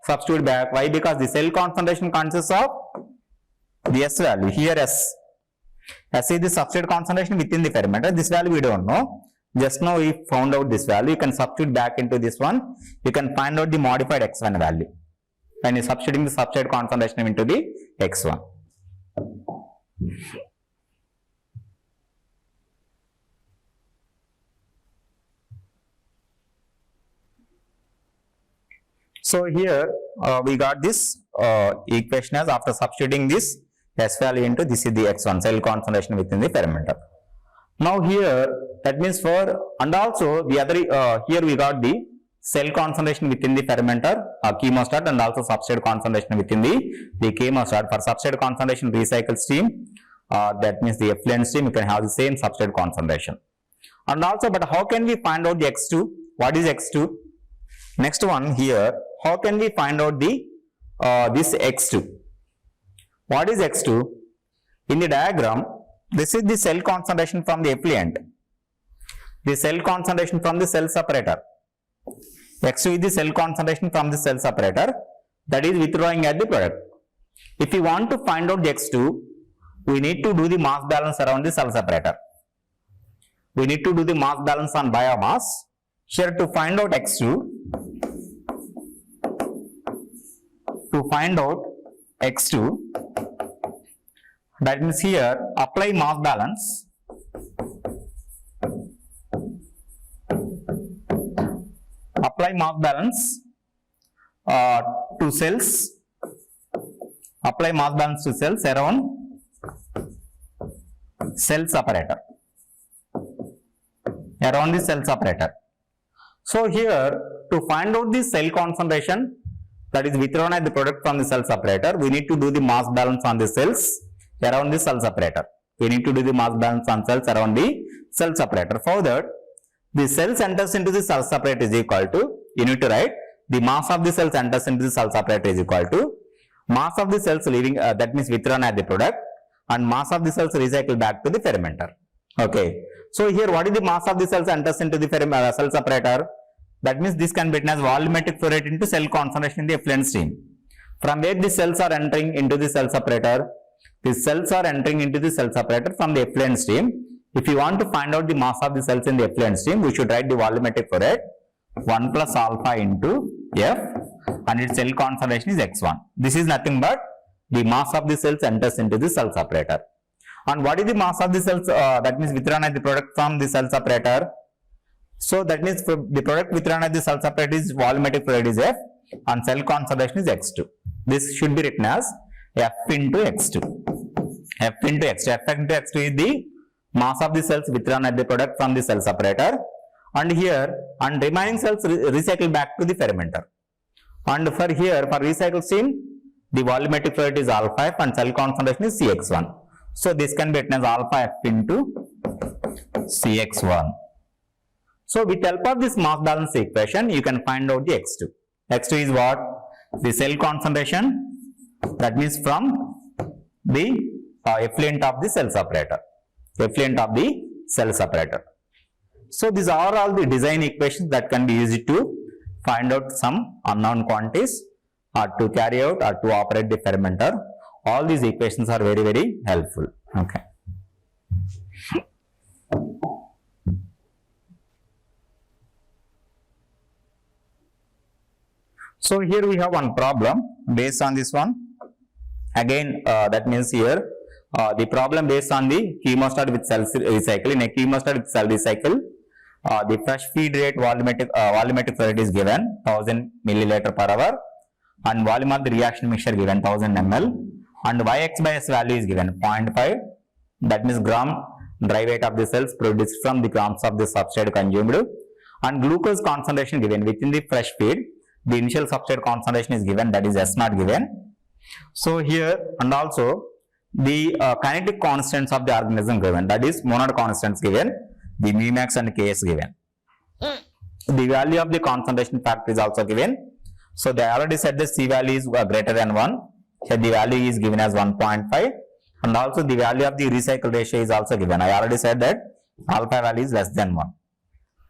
A: substitute back? Why? Because the cell concentration consists of the S value. Here S is the substrate concentration within the fermenter. This value we don't know. Just now we found out this value. You can substitute back into this one. You can find out the modified X1 value when you substituting the substrate concentration into the X1. So here we got this equation as, after substituting this S value into, this is the X1, cell concentration within the fermenter. Now here, that means for, and also the other, here we got the cell concentration within the fermenter, chemostat, and also substrate concentration within the chemostat. For substrate concentration recycle stream, that means the effluent stream, you can have the same substrate concentration. And also, but how can we find out the X2? What is X2? Next one here, how can we find out the this X2? What is X2? In the diagram, this is the cell concentration from the effluent, the cell concentration from the cell separator. X2 is the cell concentration from the cell separator, that is withdrawing at the product. If you want to find out the X2, we need to do the mass balance around the cell separator. We need to do the mass balance on biomass. Here to find out X2, that means here apply mass balance, to cells, apply mass balance to cells around cell separator, around the cell separator. So here to find out the cell concentration that is withdrawn at the product from the cell separator, we need to do the mass balance on the cells around the cell separator. We need to do the mass balance on cells around the cell separator. For that, the cells enters into the cell separator is equal to, you need to write the mass of the cells enters into the cell separator is equal to mass of the cells leaving, that means withdrawn at the product, and mass of the cells recycled back to the fermenter. Okay. So here what is the mass of the cells enters into the cell separator? That means this can be written as volumetric flow rate into cell concentration in the effluent stream. From where the cells are entering into the cell separator, The cells are entering into the cell separator from the effluent stream. If you want to find out the mass of the cells in the effluent stream, we should write the volumetric flow rate 1 plus alpha into F, and its cell concentration is x1. This is nothing but the mass of the cells enters into the cell separator. And what is the mass of the cells? That means withdrawn as the product from the cell separator. So that means the product withdrawn as the cell separator is volumetric flow rate is F, and cell concentration is x2. This should be written as F into x2. F into x2. F into x2 is the mass of the cells withdrawn at the product from the cell separator, and here and remaining cells recycle back to the fermenter. And for here, for recycle stream, the volumetric flow rate is alpha F and cell concentration is Cx1. So this can be written as alpha F into Cx1. So with help of this mass balance equation, you can find out the x2. X2 is what? The cell concentration, that means from the effluent of the cell separator. Effluent of the cell separator. So these are all the design equations that can be used to find out some unknown quantities or to carry out or to operate the fermenter. All these equations are very, very helpful. Okay. So here we have one problem based on this one. Again, that means here the problem based on the chemostat with cell recycle. In a chemostat with cell recycle, the fresh feed rate volumetric flow rate is given 1000 milliliter per hour, and volume of the reaction mixture given 1000 ml, and Yx by S value is given 0.5. That means gram dry weight of the cells produced from the grams of the substrate consumed, and glucose concentration given within the fresh feed. The initial substrate concentration is given, that is S naught given. So here, and also the kinetic constants of the organism given, that is monod constants given, the mu max and Ks given. The value of the concentration factor is also given. So they already said the C value is greater than 1. Here the value is given as 1.5, and also the value of the recycle ratio is also given. I already said that alpha value is less than 1.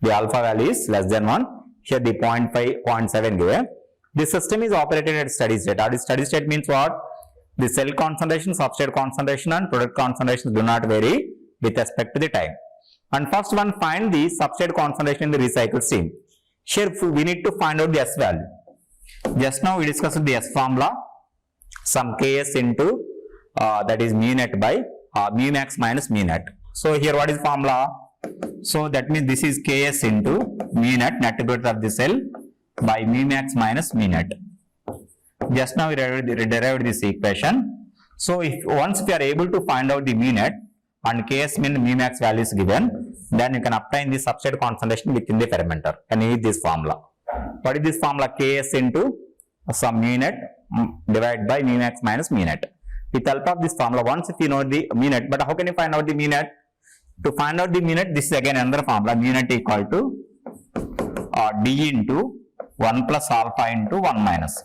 A: The alpha value is less than 1. Here the 0.5, 0.7 given. The system is operated at steady state. At steady state means what? The cell concentration, substrate concentration and product concentration do not vary with respect to the time. And first one, find the substrate concentration in the recycle stream. Here we need to find out the S value. Just now we discussed the S formula. Some Ks into that is mu net by mu max minus mu net. So here what is formula? So that means this is Ks into mu net, net growth of the cell, by mu max minus mu net. Just now we derived this equation. So if once we are able to find out the mu net and Ks mean mu max value is given, then you can obtain the substrate concentration within the fermenter and use this formula. What is this formula? Ks into some mu net divided by mu max minus mu net. With help of this formula, once if you know the mu net, but how can you find out the mu net? To find out the mu net, this is again another formula. Mu net equal to D into 1 plus alpha into 1 minus.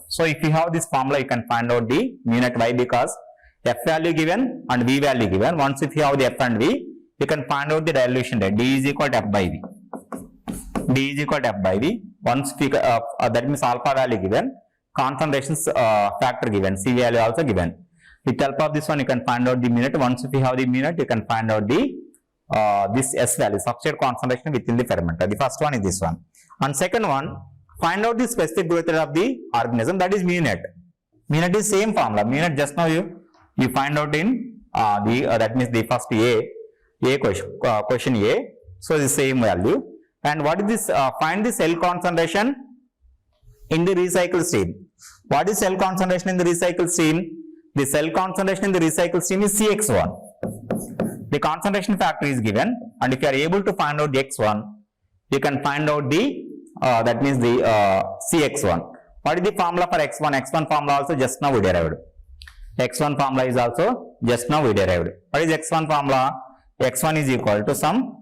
A: So if you have this formula, you can find out the mu net. Why? Because F value given and V value given. Once if you have the F and V, you can find out the dilution rate. D is equal to F by V. D is equal to F by V. Once we, that means alpha value given, concentrations factor given, C value also given. With help of this one, you can find out the mu net. Once if you have the mu net, you can find out the this S value, substrate concentration within the fermenter. The first one is this one. And second one, find out the specific growth rate of the organism, that is mu net. Mu net is same formula. Mu net just now you find out in that means the first A question A. So the same value. And what is this? Find the cell concentration in the recycle stream. What is cell concentration in the recycle stream? The cell concentration in the recycle stream is Cx1. The concentration factor is given, and if you are able to find out the x1, you can find out the that means the Cx1. What is the formula for x1? X1 formula also just now we derived. X1 formula is also just now we derived. What is x1 formula? X1 is equal to some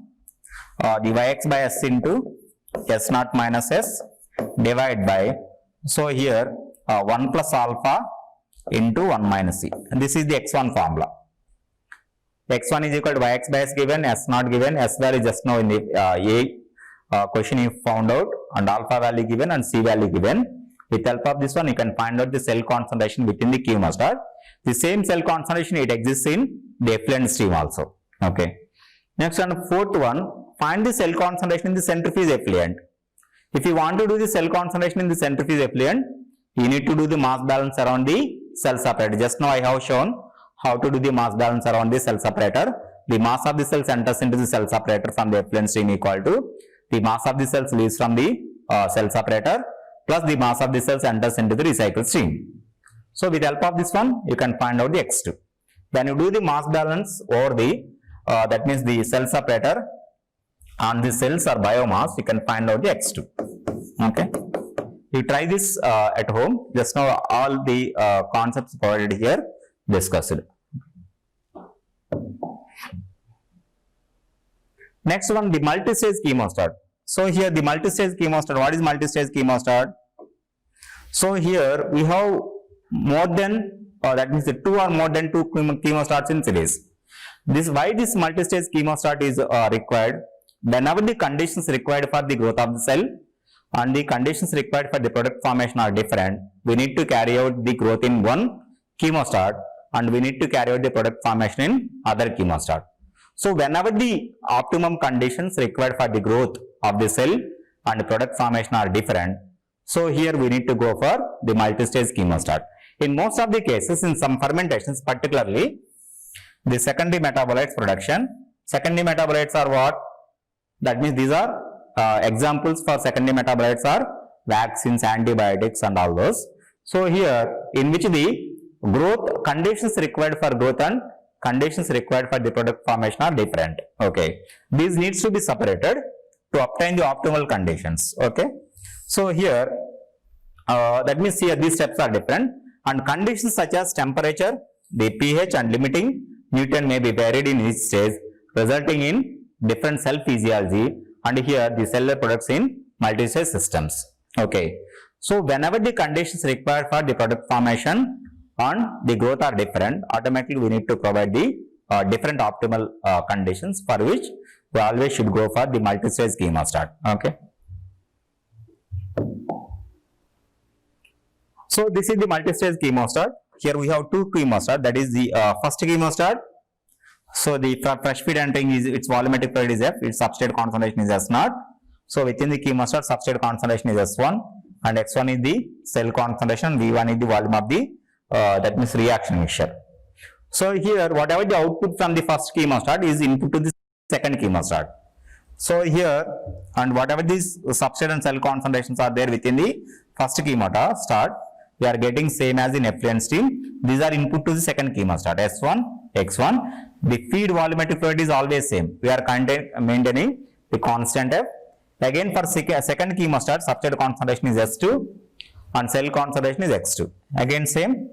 A: the Yx by S into S naught minus S divided by, so here 1 plus alpha into 1 minus C. And this is the x1 formula. X1 is equal to Yx by S given, S naught given, S value just now in the A question you found out, and alpha value given and C value given. With help of this one, you can find out the cell concentration within the chemostat. The same cell concentration, it exists in the effluent stream also. Okay. Next one, fourth one, find the cell concentration in the centrifuge effluent. If you want to do the cell concentration in the centrifuge effluent, you need to do the mass balance around the cell separator. Just now I have shown how to do the mass balance around the cell separator. The mass of the cells enters into the cell separator from the effluent stream equal to the mass of the cells leaves from the cell separator plus the mass of the cells enters into the recycle stream. So with help of this one, you can find out the X2. When you do the mass balance over the, that means the cell separator on the cells or biomass, you can find out the X2. Okay. You try this at home. Just now all the concepts provided here discussed. Next one, the multi-stage chemostat. So here the multi-stage chemostat, what is multi-stage chemostat? So here we have more than, that means the 2 or more than 2 chemostats in series. Why this multi-stage chemostat is required? Whenever the conditions required for the growth of the cell and the conditions required for the product formation are different, we need to carry out the growth in one chemostat and we need to carry out the product formation in other chemostat. So whenever the optimum conditions required for the growth of the cell and product formation are different, so here we need to go for the multi-stage chemostat. In most of the cases, in some fermentations, particularly the secondary metabolites production, secondary metabolites are what? That means these are examples for secondary metabolites are vaccines, antibiotics and all those. So here in which the growth conditions required for growth and conditions required for the product formation are different. Okay. These needs to be separated to obtain the optimal conditions. Okay. So here that means here these steps are different and conditions such as temperature, the pH and limiting nutrient may be varied in each stage, resulting in different cell physiology and here the cellular products in multi-stage systems. Okay. So whenever the conditions required for the product formation and the growth are different, automatically we need to provide the different optimal conditions for which we always should go for the multi-stage chemostat. Okay. So this is the multi-stage chemostat. Here we have 2 chemostat, that is the first chemostat. So the fresh feed entering is its volumetric fluid is F, its substrate concentration is S0. So within the chemostat, substrate concentration is S1 and X1 is the cell concentration, V1 is the volume of the that means reaction mixture. So here whatever the output from the first chemostat is input to the second chemostat. So here and whatever these substrate and cell concentrations are there within the first chemostat, we are getting same as in effluent stream. These are input to the second chemostat, S1, X1. The feed volumetric fluid is always same. We are maintaining the constant F. Again for second chemostat, substrate concentration is S2 and cell concentration is X2. Again same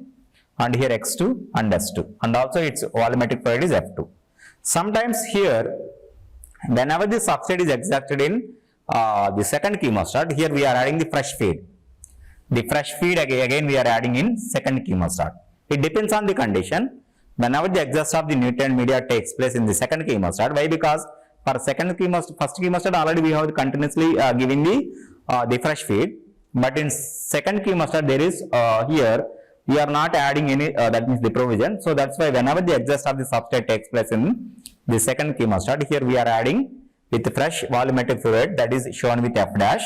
A: and here X2 and S2 and also its volumetric fluid is F2. Sometimes here whenever the substrate is extracted in the second chemostat, here we are adding the fresh feed. The fresh feed again we are adding in second chemostat. It depends on the condition. Whenever the exhaust of the nutrient media takes place in the second chemostat, why? Because for second chemostat, first chemostat already we have continuously giving the fresh feed, but in second chemostat there is here we are not adding any that means the provision. So that's why whenever the exhaust of the substrate takes place in the second chemostat, here we are adding with the fresh volumetric fluid, that is shown with F dash,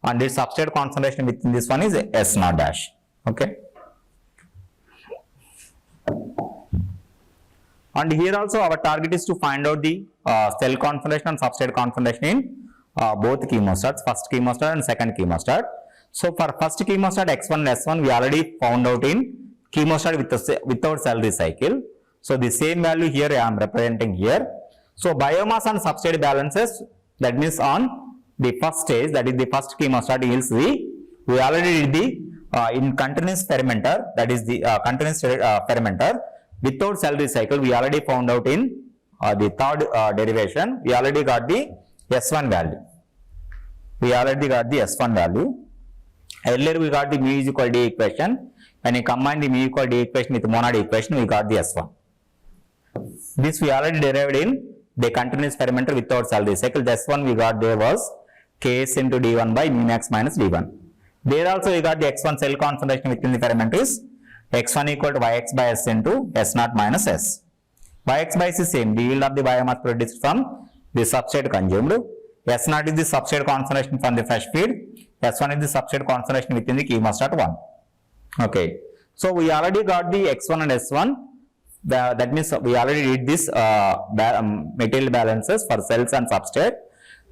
A: and the substrate concentration within this one is S0 dash. Okay. And here also our target is to find out the cell concentration and substrate concentration in both chemostats, first chemostat and second chemostat. So for first chemostat X1 and S1 we already found out in chemostat without cell recycle. So the same value here I am representing here. So biomass and substrate balances, that means on the first stage, that is the first chemostat yields we already did the in continuous fermenter, that is the continuous fermenter without cell recycle, we already found out in the third derivation, we already got the S1 value. We already got the S1 value. Earlier we got the mu is equal to D equation. When you combine the mu equal to D equation with monad equation, we got the S1. This we already derived in the continuous fermenter without cell recycle. The S1 we got there was Ks into D1 by mu max minus D1. There also we got the x1 cell concentration within the ferment is x1 equal to yx by s into s0 minus s. Yx by s is same, the yield of the biomass produced from the substrate consumed. S0 is the substrate concentration from the fresh feed. S1 is the substrate concentration within the chemostat 1. Okay. So we already got the x1 and s1. That means we already did this material balances for cells and substrate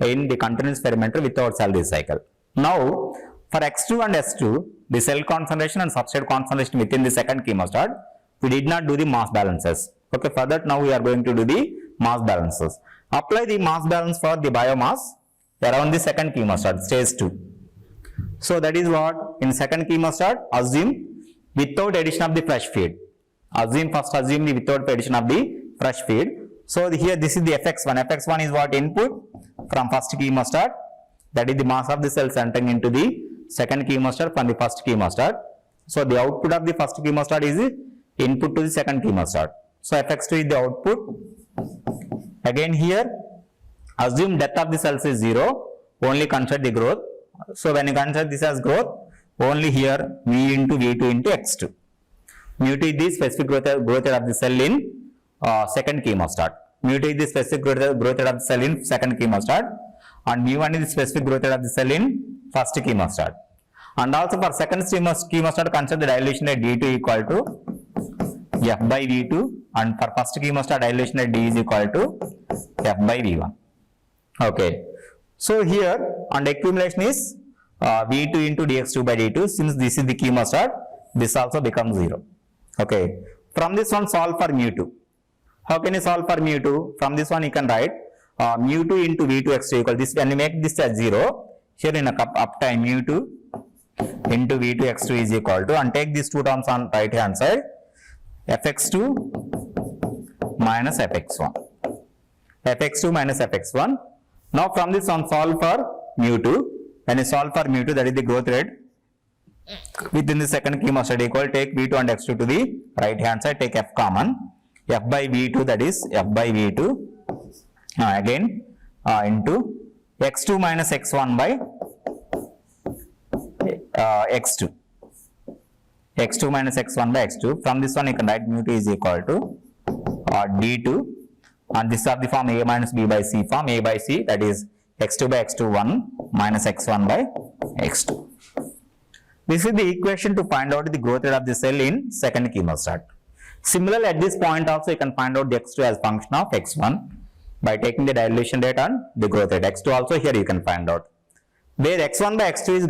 A: in the continuous fermenter without cell recycle. Now for x2 and s2, the cell concentration and substrate concentration within the second chemostat, we did not do the mass balances. Okay, for that now we are going to do the mass balances. Apply the mass balance for the biomass around the second chemostat, stage 2. So that is what in second chemostat, assume without addition of the fresh feed. Assume the without addition of the fresh feed. So here this is the fx1. Fx1 is what input from first chemostat. That is the mass of the cells entering into the second chemostat from the first chemostat. So the output of the first chemostat is input to the second chemostat. So fx2 is the output. Again here, assume depth of the cells is 0. Only consider the growth. So when you consider this as growth, only here v into v2 into x2. Mu2 is the specific growth rate of the cell in second chemostat. Mu2 is the specific growth rate of the cell in second chemostat. And mu1 is the specific growth rate of the cell in first chemostat. And also for second chemostat, consider the dilation rate d2 equal to f by v2, and for first chemostat dilation rate d is equal to f by v1. Okay. So here and accumulation is v2 into dx2 by d2. Since this is the chemostat, this also becomes 0. Okay. From this one, solve for mu2. How can you solve for mu2? From this one you can write mu2 into v2 x2 equal this. When you make this as 0, here in a uptime mu2 into v2 x2 is equal to, and take these two terms on right hand side, fx2 minus fx1. Fx2 minus fx1. Now from this one, solve for mu2. When you solve for mu2, that is the growth rate within the second chemostat equal, take v2 and x2 to the right hand side, take f common, f by v2, that is f by v2 again into x2 minus x1 by x2. x2 minus x1 by x2. From this one you can write mu2 is equal to d2, and this is the form a minus b by c form. A by c, that is x2 by x2 1 minus x1 by x2. This is the equation to find out the growth rate of the cell in second chemostat. Similarly, at this point also you can find out the x2 as function of x1 by taking the dilation rate and the growth rate. X2 also here you can find out. Where x1 by x2 is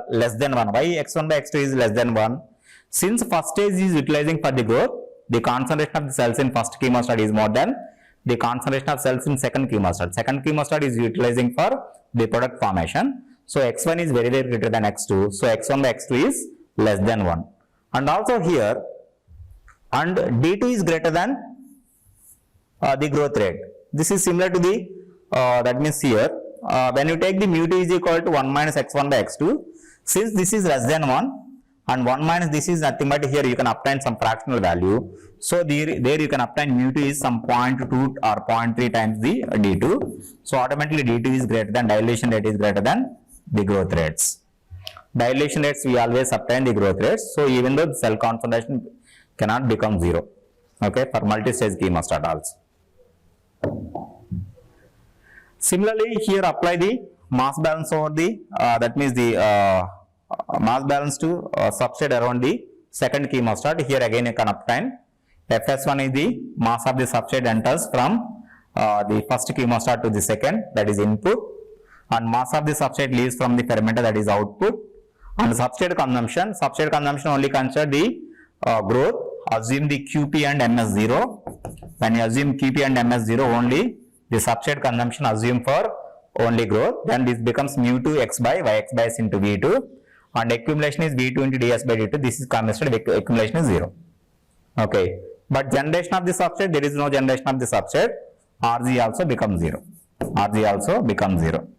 A: less than 1. Why x1 by x2 is less than 1? Since first stage is utilizing for the growth, the concentration of the cells in first chemostat is more than the concentration of cells in second chemostat. Second chemostat is utilizing for the product formation. So x1 is very greater than x2. So x1 by x2 is less than 1. And also here, and d2 is greater than the growth rate. This is similar to the, that means here, when you take the mu2 is equal to 1 minus x1 by x2, since this is less than 1 and 1 minus this is nothing but here you can obtain some fractional value. So there you can obtain mu2 is some 0.2 or 0.3 times the d2. So automatically d2 is greater than, dilation rate is greater than the growth rates. Dilation rates we always obtain the growth rates. So even though the cell concentration cannot become 0. Okay, for multi-stage chemostat also. Similarly, here apply the mass balance over the, that means the mass balance to substrate around the second chemostat. Here again you can obtain fs1 is the mass of the substrate enters from the first chemostat to the second, that is input, and mass of the substrate leaves from the fermenter, that is output. And substrate consumption only consider the growth. Assume the qp and ms0. When you assume qp and ms0 only, the substrate consumption assume for only growth, then this becomes mu2 x by yx by s into v2, and accumulation is v2 into ds by dt. This is considered accumulation is 0. Okay, but generation of the substrate, there is no generation of the substrate. Rg also becomes 0. Rg also becomes 0.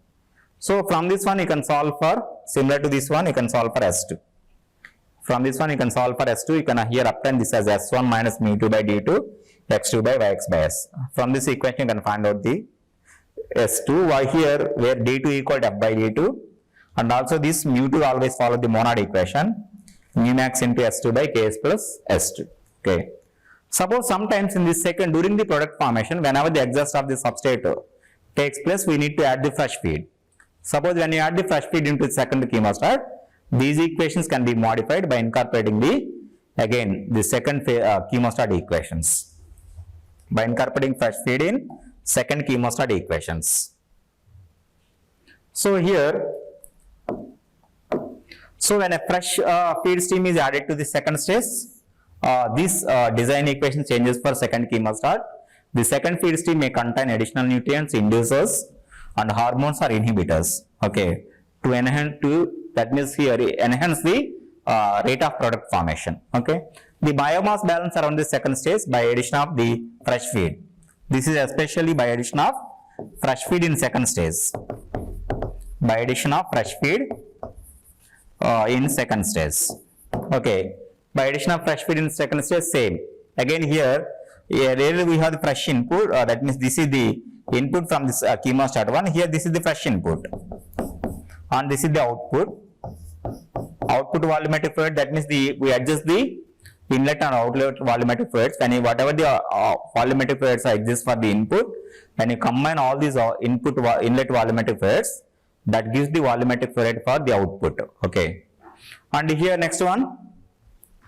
A: So from this one you can solve for, similar to this one you can solve for s2. From this one you can solve for s2. You can here obtain this as s1 minus mu2 by d2, x2 by yx by s. From this equation you can find out the s2. Why here where d2 equal to f by d2, And also this mu2 always follow the monod equation, mu max into S2 by Ks plus S2. Okay. Suppose sometimes in this second, during the product formation, whenever the exhaust of the substrate takes place, we need to add the fresh feed. Suppose when you add the fresh feed into the second chemostat, these equations can be modified by incorporating the second chemostat equations. By incorporating fresh feed in second chemostat equations. So here, when a fresh feed stream is added to the second stage, this design equation changes for second chemostat. The second feed stream may contain additional nutrients, inducers, and hormones or inhibitors. Okay, to enhance the rate of product formation. Okay, the biomass balance around the second stage by addition of the fresh feed. This is especially by addition of fresh feed in second stage. By addition of fresh feed in second stage. Okay, by addition of fresh feed in second stage, same. Again here we have the fresh input. That means this is the input from this chemostat 1. Here this is the fresh input, and this is the output. Output volumetric fluid. That means we adjust the inlet and outlet volumetric fluids. When whatever the volumetric fluids exist for the input, when you combine all these inlet volumetric fluids, that gives the volumetric fluid for the output. Okay, and here next one,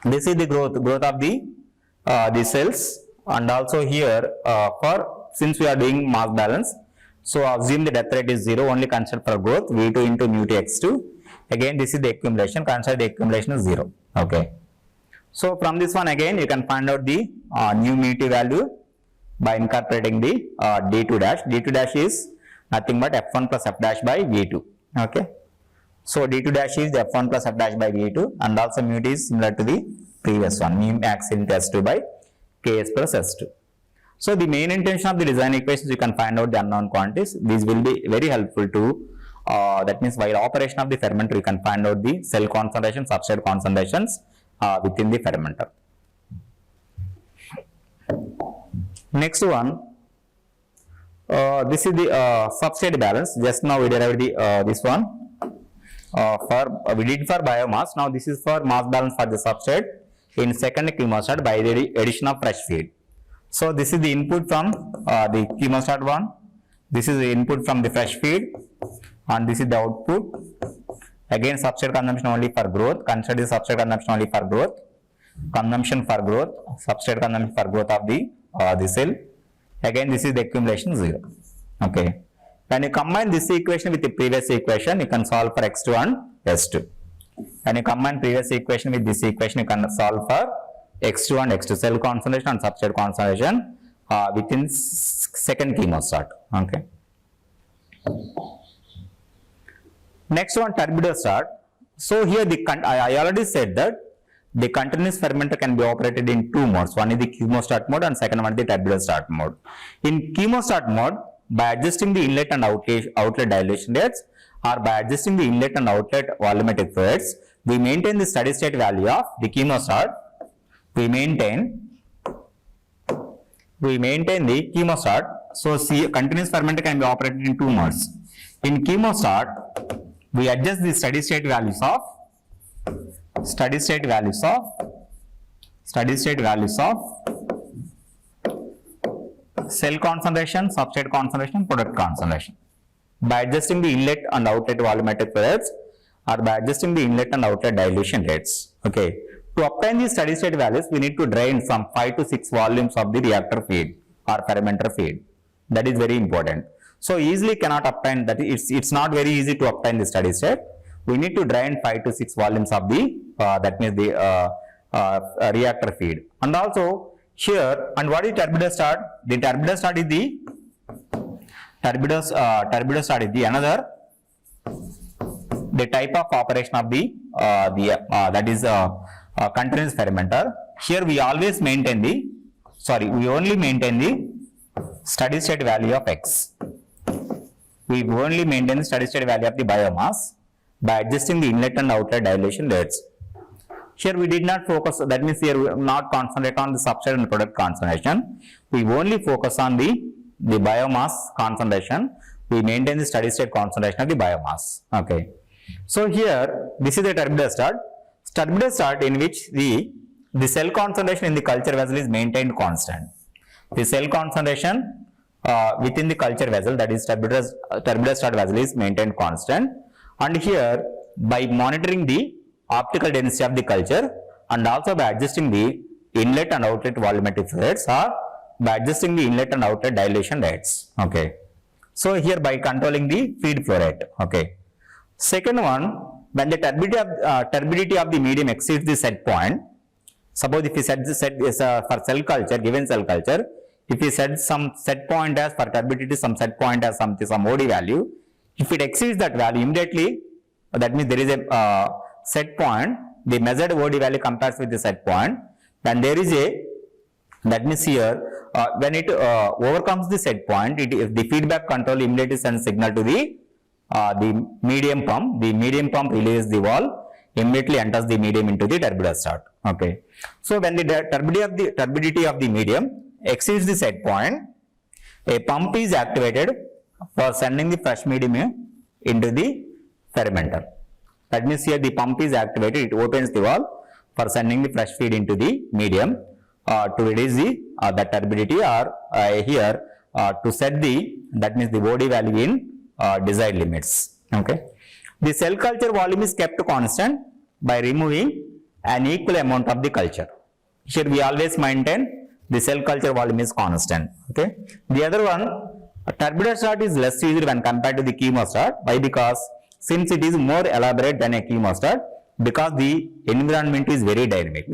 A: this is the growth of the cells, and also here since we are doing mass balance, so assume the death rate is 0, only consider for growth V2 into mu2 x2. Again this is the accumulation, consider the accumulation is 0. Okay, so from this one again you can find out the new mu2 value by incorporating the d2 dash. D2 dash is nothing but f1 plus f dash by v2. Okay, so d2 dash is f1 plus f dash by v2, and also mu is similar to the previous one, mu max into S2 by Ks plus S2. So the main intention of the design equations, you can find out the unknown quantities. These will be very helpful to that means while operation of the fermenter, you can find out the cell concentration, substrate concentrations within the fermenter. Next one, this is the substrate balance. Just now we derived this one we did for biomass. Now this is for mass balance for the substrate in second chemostat by the addition of fresh feed. So this is the input from the chemostat 1. This is the input from the fresh feed, and this is the output. Again substrate consumption only for growth. Consider the substrate consumption only for growth. Consumption for growth, substrate consumption for growth of the cell. Again this is the accumulation 0. Okay, when you combine this equation with the previous equation, you can solve for x2 and s2. When you combine previous equation with this equation, you can solve for x2 and x2, cell concentration and substrate concentration within second chemostat. Okay, next one, turbidostat. So here I already said that the continuous fermenter can be operated in two modes. One is the chemostat mode and second one is the turbidostat mode. In chemostat mode, by adjusting the inlet and outlet dilation rates, or by adjusting the inlet and outlet volumetric fluids, we maintain the steady state value of the chemostat. We maintain the chemostat. So continuous fermenter can be operated in two modes. In chemostat, we adjust the steady state values of cell concentration, substrate concentration, product concentration by adjusting the inlet and outlet volumetric fluids, or by adjusting the inlet and outlet dilution rates. Okay, to obtain these steady state values, we need to drain some 5 to 6 volumes of the reactor feed or fermenter feed. That is very important. So easily cannot obtain that. It's not very easy to obtain the steady state. We need to drain 5 to 6 volumes of the that means the reactor feed. And also here, and what is turbidostat? The turbidostat is the another the type of operation of the that is continuous fermenter. Here we always maintain we only maintain the steady state value of x. We only maintain the steady state value of the biomass by adjusting the inlet and outlet dilation rates. Here we did not focus, that means here we will not concentrate on the substrate and product concentration. We only focus on the biomass concentration. We maintain the steady state concentration of the biomass. Okay. So here, this is the turbidous start in which the cell concentration in the culture vessel is maintained constant. The cell concentration within the culture vessel, that is turbidous start vessel, is maintained constant. And here, by monitoring the optical density of the culture and also by adjusting the inlet and outlet volumetric rates, or by adjusting the inlet and outlet dilation rates. Okay. So here by controlling the feed flow rate. Okay. Second one, when the turbidity of the medium exceeds the set point, suppose if we set the set is for cell culture, given cell culture, if we set some set point as for turbidity, some set point as some OD value, if it exceeds that value immediately, that means there is a set point, the measured OD value compares with the set point, then there is a, that means here, when it overcomes the set point, the feedback control immediately sends signal to the medium pump. The medium pump releases the valve, immediately enters the medium into the turbidous start. Okay. So when the turbidity of the medium exceeds the set point, a pump is activated for sending the fresh medium into the fermenter. That means here the pump is activated, it opens the valve for sending the fresh feed into the medium to reduce the turbidity, or here to set the, that means the OD value in desired limits. Okay. The cell culture volume is kept constant by removing an equal amount of the culture. Here we always maintain the cell culture volume is constant. Okay. The other one, turbidous start is less used when compared to the chemostat. Why? Because since it is more elaborate than a chemostat, because the environment is very dynamic.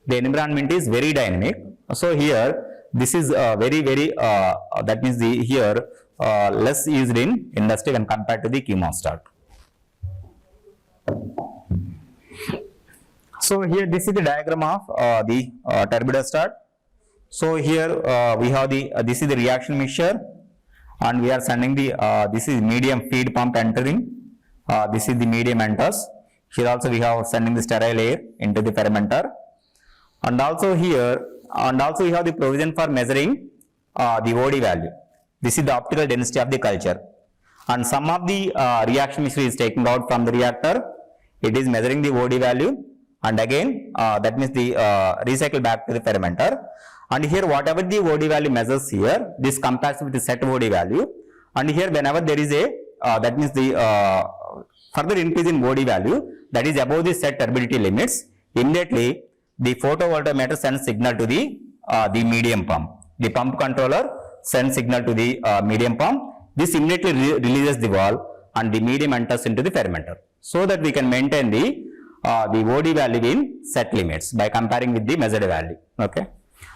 A: The environment is very dynamic. So here this is very that means the here less used in industry when compared to the chemostat. So here this is the diagram of the turbidous start. So here we have the this is the reaction mixture, and we are sending the this is medium feed pump entering. This is the medium enters. Here also we have sending the sterile air into the fermenter, and also here we have the provision for measuring the OD value. This is the optical density of the culture, and some of the reaction mixture is taken out from the reactor. It is measuring the OD value, and again that means the recycle back to the fermenter. And here whatever the OD value measures here, this compares with the set OD value, and here whenever there is a that means the further increase in OD value that is above the set turbidity limits, immediately the photovoltaic sends signal to the medium pump. The pump controller sends signal to the medium pump. This immediately releases the valve and the medium enters into the fermenter, so that we can maintain the OD value in set limits by comparing with the measured value. Okay.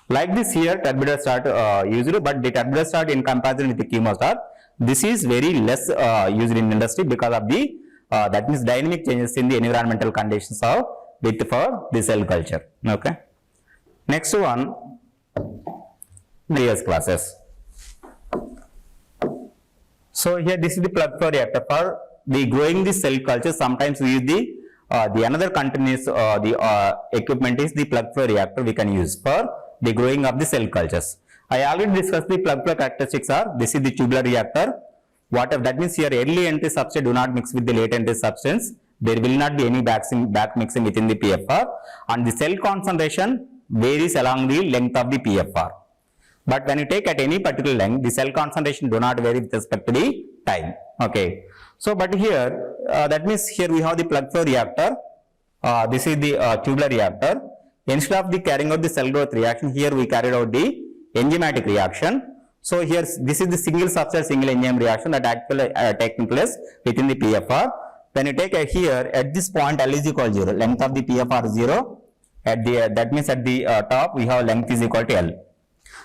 A: Like this here turbidous start used, but the turbidous start in comparison with the chemostat, this is very less used in industry because of the that means dynamic changes in the environmental conditions of for the cell culture. Okay. Next one, previous classes. So here this is the plug flow reactor. For the growing the cell culture, sometimes we use the another continuous equipment is the plug flow reactor we can use for the growing of the cell cultures. I already discussed the plug flow characteristics are, this is the tubular reactor. Whatever that means here, early entry substrate do not mix with the late entry substance. There will not be any back mixing within the PFR, and the cell concentration varies along the length of the PFR. But when you take at any particular length, the cell concentration do not vary with respect to the time. Okay. So, but here that means here we have the plug flow reactor. This is the tubular reactor. Instead of the carrying out the cell growth reaction, here we carried out the enzymatic reaction. So here this is the single substrate single enzyme reaction that actually taking place within the PFR. When you take here at this point L is equal to 0, length of the PFR is 0. At the that means at the top we have length is equal to L.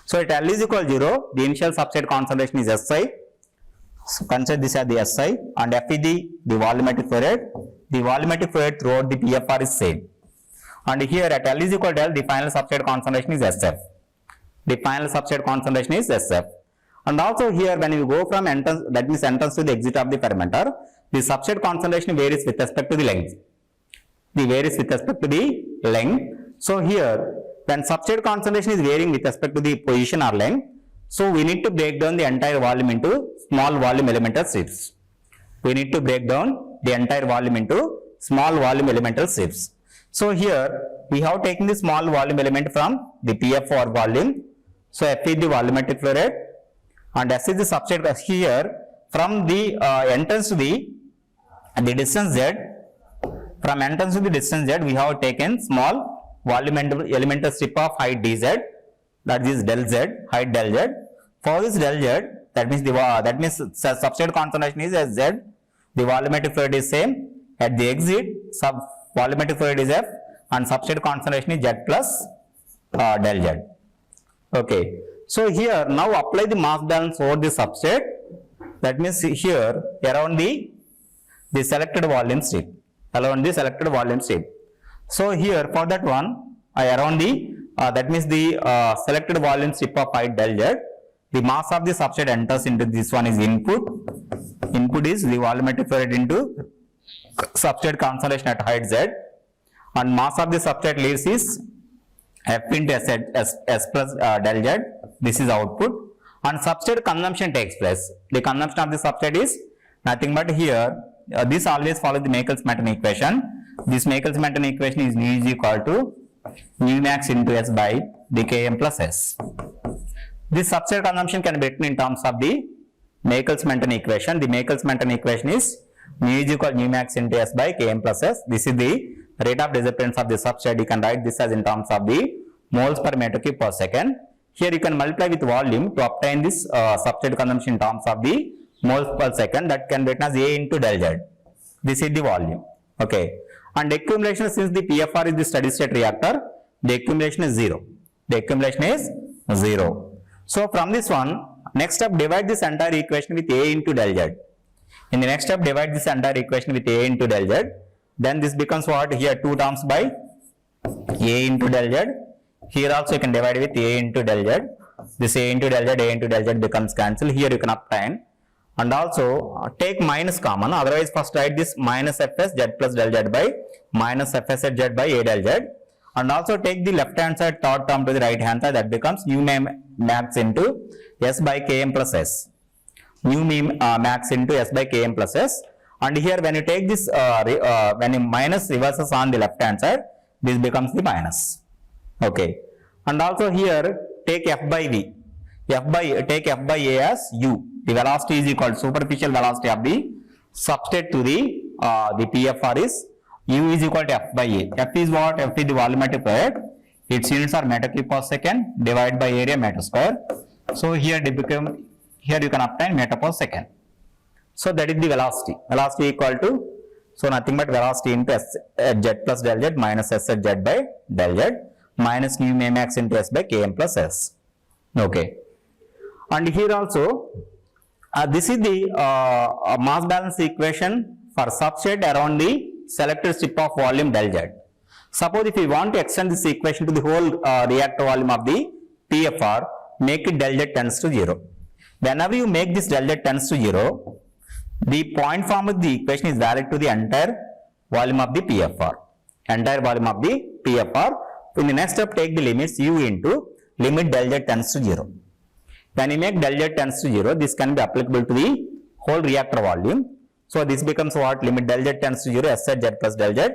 A: So at L is equal to 0, the initial substrate concentration is Si. So consider this as the Si, and F is the volumetric flow rate. The volumetric flow rate throughout the PFR is same. And here at L is equal to L, the final substrate concentration is SF. The final substrate concentration is SF. And also here when you go from entrance, that means entrance to the exit of the fermenter, the substrate concentration varies with respect to the length. The varies with respect to the length. So here when substrate concentration is varying with respect to the position or length, so we need to break down the entire volume into small volume elemental strips. We need to break down the entire volume into small volume elemental strips. So here we have taken the small volume element from the PFR volume. So F is the volumetric flow rate and S is the substrate. Here from the entrance to the distance Z, from entrance to the distance Z, we have taken small volume elemental strip of height dz, that is del z, height del z. For this del z, that means substrate concentration is as Z, the volumetric flow rate is same. At the exit, volumetric flow rate is F and substrate concentration is Z plus del Z. Okay. So here now apply the mass balance over the substrate. That means here around the selected volume strip, around the selected volume strip. So here for that one, around the that means the selected volume strip of height del Z, the mass of the substrate enters into this one is input. Input is the volumetric flow rate into substrate concentration at height Z, and mass of the substrate leaves is F into S plus del Z. This is output, and substrate consumption takes place. The consumption of the substrate is nothing but here. This always follows the Michel's-Menten equation. This Michel's-Menten equation is mu is equal to mu max into S by the Km plus S. This substrate consumption can be written in terms of the Michel's-Menten equation. The Michel's-Menten equation is mu is equal to mu max into S by Km plus S. This is the rate of disappearance of the substrate. You can write this as in terms of the moles per meter cube per second. Here you can multiply with volume to obtain this substrate consumption in terms of the moles per second. That can be written as A into del Z. This is the volume. Okay. And accumulation, since the PFR is the steady state reactor, the accumulation is 0. The accumulation is 0. So from this one, next step, divide this entire equation with A into del Z. In the next step, divide this entire equation with A into del Z. Then this becomes what? Here 2 terms by A into del Z. Here also you can divide with A into del Z. This A into del Z becomes cancelled. Here you can obtain. And also take minus common. Otherwise, first write this minus Fs Z plus del Z by minus Fs Z by A del Z. And also take the left hand side third term to the right hand side. That becomes mu max into S by Km plus S. Mu max into S by Km plus S. And here when you take this, when you minus reverses on the left hand side, this becomes the minus. Okay. And also here take F by V. Take F by A as U. The velocity is equal to superficial velocity of the substrate to the PFR is U is equal to F by A. F is what? F is the volumetric flow rate. Its units are meter cube per second divided by area meter square. So here you can obtain meter per second. So that is the velocity. Velocity equal to, so nothing but velocity into S Z plus del Z minus S Z by del Z minus mu max into S by Km plus S. Okay. And here also, this is the mass balance equation for substrate around the selected strip of volume del Z. Suppose if you want to extend this equation to the whole reactor volume of the PFR, make it del Z tends to 0. Whenever you make this del Z tends to 0, the point form of the equation is valid to the entire volume of the PFR. Entire volume of the PFR. In the next step, take the limits U into limit del Z tends to 0. When you make del Z tends to 0, this can be applicable to the whole reactor volume. So this becomes what? Limit del Z tends to 0, S Z plus del Z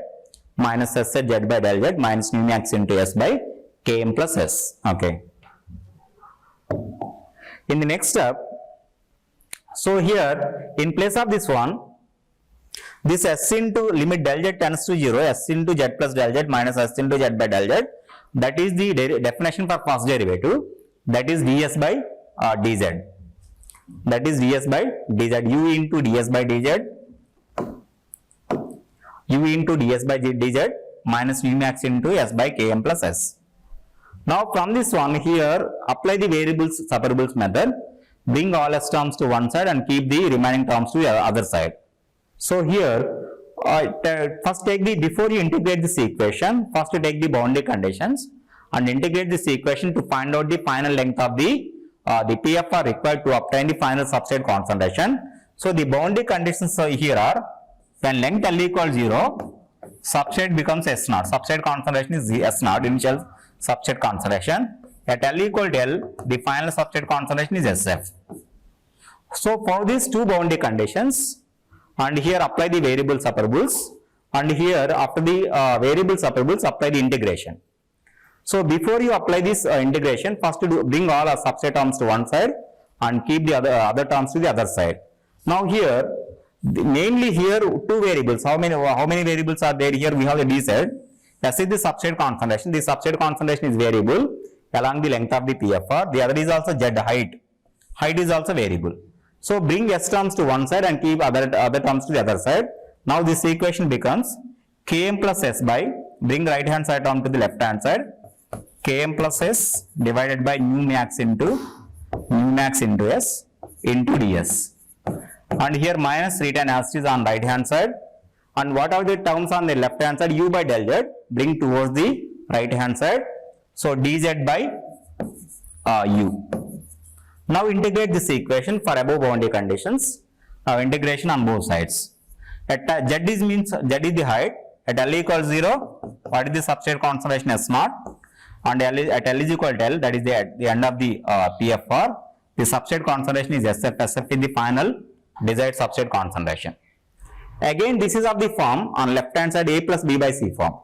A: minus S Z by del Z minus mu max into S by Km plus S. Okay. In the next step, so here in place of this one, this S into limit del Z tends to 0, S into Z plus del Z minus S into Z by del Z, that is the definition for first derivative, that is ds by dz. That is ds by dz, u into ds by dz, u into ds by dz minus mu max into S by Km plus S. Now from this one here, apply the variables separables method, bring all S terms to one side and keep the remaining terms to the other side. So here, first take the, before you integrate this equation, first you take the boundary conditions and integrate this equation to find out the final length of the PFR required to obtain the final substrate concentration. So the boundary conditions here are, when length L equals 0, substrate becomes S0, substrate concentration is S0, initial substrate concentration. At L equal to L, the final substrate concentration is SF. So for these two boundary conditions, and here apply the variable separables, and here after the variable separables apply the integration. So before you apply this integration, first bring all our subset terms to one side and keep the other terms to the other side. Now here, mainly here two variables. How many variables are there here? We have the dz. S is the substrate concentration. The substrate concentration is variable along the length of the PFR. The other is also z height. Height is also variable. So bring s terms to one side and keep other terms to the other side. Now this equation becomes Km plus s by, bring right hand side term to the left hand side, Km plus s divided by nu max into s into ds. And here minus written as is on right hand side, and what are the terms on the left hand side? U by del z, bring towards the right hand side, so dz by u. Now integrate this equation for above boundary conditions. Now integration on both sides. At z is the height. At L equals 0, what is the substrate concentration? S naught. And at L is equal to L, that is the end of the PFR, the substrate concentration is SF. SF is the final desired substrate concentration. Again, this is of the form on left hand side A plus B by C form.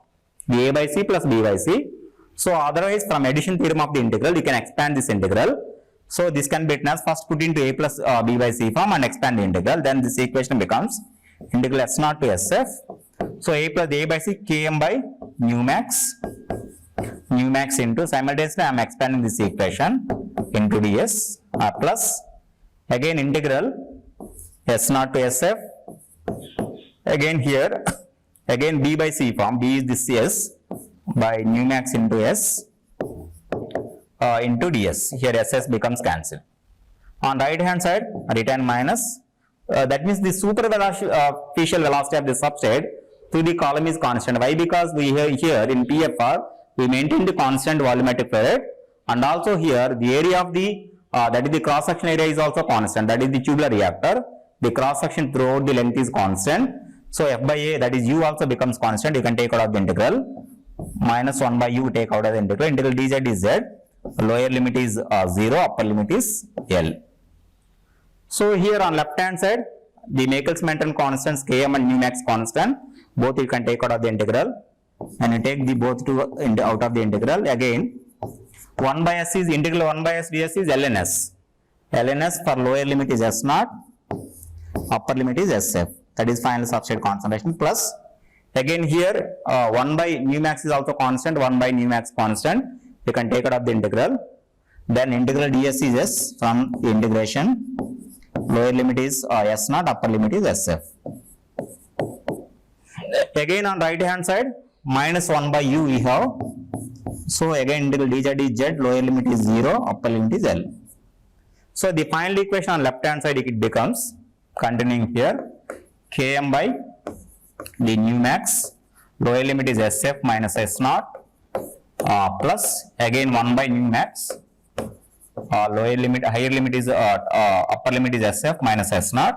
A: The A by C plus B by C. So otherwise, from addition theorem of the integral, you can expand this integral. So this can be written as first put into A plus B by C form and expand the integral. Then this equation becomes integral S naught to SF. So A plus A by C Km by nu max into, simultaneously I am expanding this equation into ds plus again integral S naught to SF. Again here, again B by C form, B is this S by nu max into S into ds. Here SS becomes cancelled. On right hand side, return minus. That means the superficial velocity of the substrate through the column is constant. Why? Because we have here in PFR, we maintain the constant volumetric flow rate, and also here the area of the that is the cross section area is also constant. That is the tubular reactor. The cross section throughout the length is constant. So F by A, that is U, also becomes constant. You can take out of the integral. Minus 1 by U take out of the integral. Integral dz is z. Lower limit is 0. Upper limit is L. So here on left hand side, the Michelson-Menten constants Km and nu max constant. Both you can take out of the integral. And you take the both two out of the integral. Again, 1 by s is integral 1 by s ds is lns. Lns for lower limit is s naught, upper limit is sf. That is final substrate concentration plus. Again here 1 by nu max is also constant, 1 by nu max constant. You can take out of the integral. Then integral ds is s from the integration. Lower limit is s naught, upper limit is sf. Again on right hand side, minus 1 by u we have. So again integral dz is z, lower limit is 0, upper limit is L. So the final equation on left hand side, it becomes, continuing here, Km by the nu max, lower limit is sf minus s naught, plus again 1 by nu max, lower limit, higher limit is upper limit is sf minus s naught.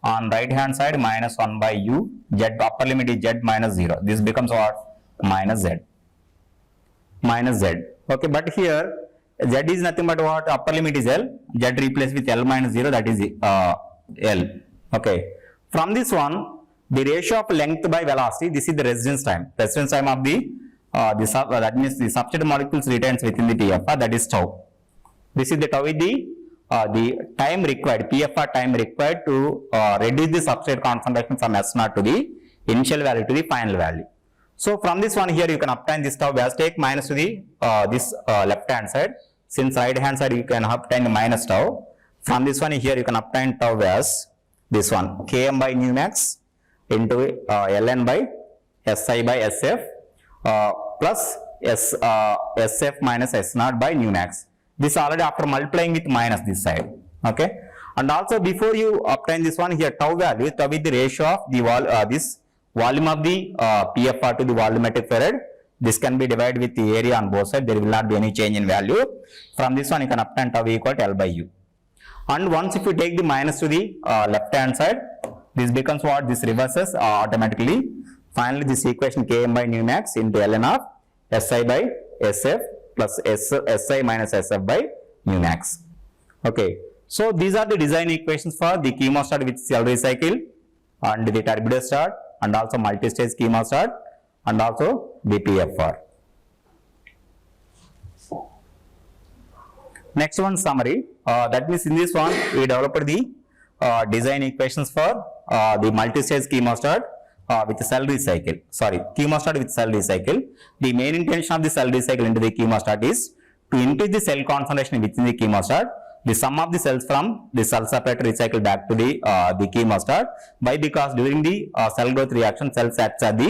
A: On right hand side, minus 1 by u, z, upper limit is z minus 0. This becomes what? Minus z. Minus z. Okay, but here z is nothing but what? Upper limit is L. Z replaced with L minus 0, that is L. Okay. From this one, the ratio of length by velocity, this is the residence time. Residence time of that means the substrate molecules retains within the TFR, that is tau. This is the tau is the time required, PFR time required to reduce the substrate concentration from S naught to the initial value to the final value. So from this one here you can obtain this tau as take minus to the this left hand side. Since right hand side you can obtain minus tau. From this one here you can obtain tau as this one Km by nu max into Ln by Si by Sf plus Sf minus S naught by nu max. This already after multiplying with minus this side. Okay. And also before you obtain this one here tau value, tau is the ratio of the this volume of the PFR to the volumetric flow rate. This can be divided with the area on both sides. There will not be any change in value. From this one you can obtain tau equal to L by U. And once if you take the minus to the left hand side, this becomes what? This reverses automatically. Finally this equation Km by nu max into Ln of Si by Sf plus Si minus Sf by nu max. Okay. So these are the design equations for the chemostat with cell recycle, and the turbidous start and also multi-stage chemostat and also the PFR. Next one, summary. That means in this one we developed the design equations for the multi-stage chemostat with cell recycle. Sorry, chemostat with cell recycle. The main intention of the cell recycle into the chemostat is to increase the cell concentration within the chemostat. The sum of the cells from the cell separator recycle back to the chemostat. Why? Because during the cell growth reaction, cells act as the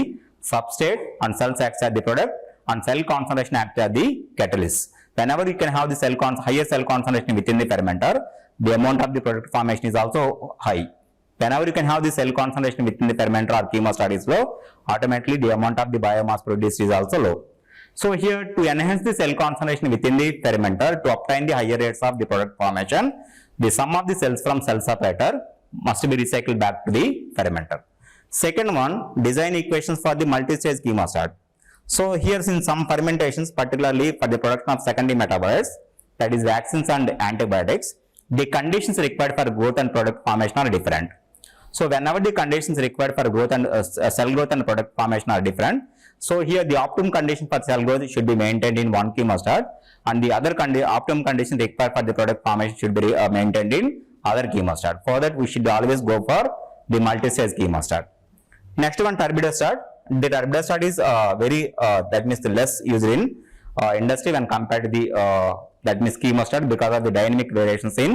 A: substrate and cells act as the product, and cell concentration act as the catalyst. Whenever you can have the higher cell concentration within the fermenter, the amount of the product formation is also high. Whenever you can have the cell concentration within the fermenter or chemostat is low, automatically the amount of the biomass produced is also low. So here, to enhance the cell concentration within the fermenter to obtain the higher rates of the product formation, the sum of the cells from cell separator must be recycled back to the fermenter. Second one, design equations for the multi-stage chemostat. So here, in some fermentations, particularly for the production of secondary metabolites, that is vaccines and antibiotics, the conditions required for growth and product formation are different. So whenever the conditions required for growth and cell growth and product formation are different, so here the optimum condition for cell growth should be maintained in one chemostat, and the other optimum condition required for the product formation should be maintained in other chemostat. For that, we should always go for the multi-stage chemostat. Next one, turbidostat. The turbidostat is that means the less used in industry when compared to the that means chemostat, because of the dynamic variations in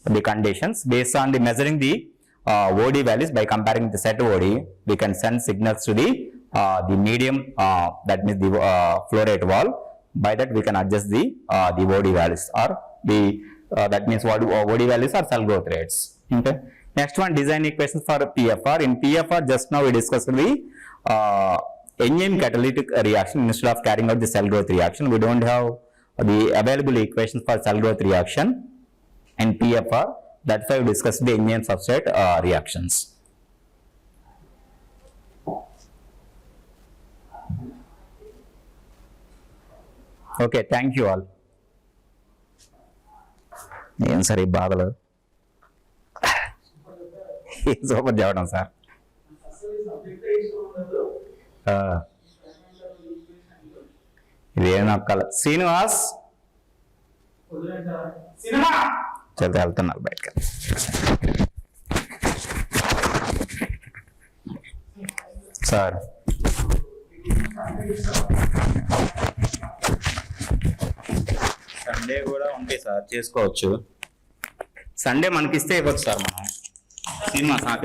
A: the conditions. Based on the measuring the OD values by comparing the set OD, we can send signals to the medium, that means the flow rate valve. By that we can adjust the OD values, or the that means what OD values are cell growth rates. Okay. Next one, design equations for PFR. In PFR, just now we discussed the enzyme catalytic reaction. Instead of carrying out the cell growth reaction, we don't have the available equations for cell growth reaction in PFR. That's why we discussed the enzyme substrate reactions. Okay, thank you all. ఏం sir ఈ బాధలు super చెప్పడం sir. ఇదేం నొక్కాల శ్రీనివాస్ చదువు వెళ్తున్నారు బయటకి. Sir Sunday కూడా ఉంటాయి సార్, చేసుకోవచ్చు. సండే మనకి ఇస్తే ఇవ్వచ్చు సార్ మనం సినిమా సార్.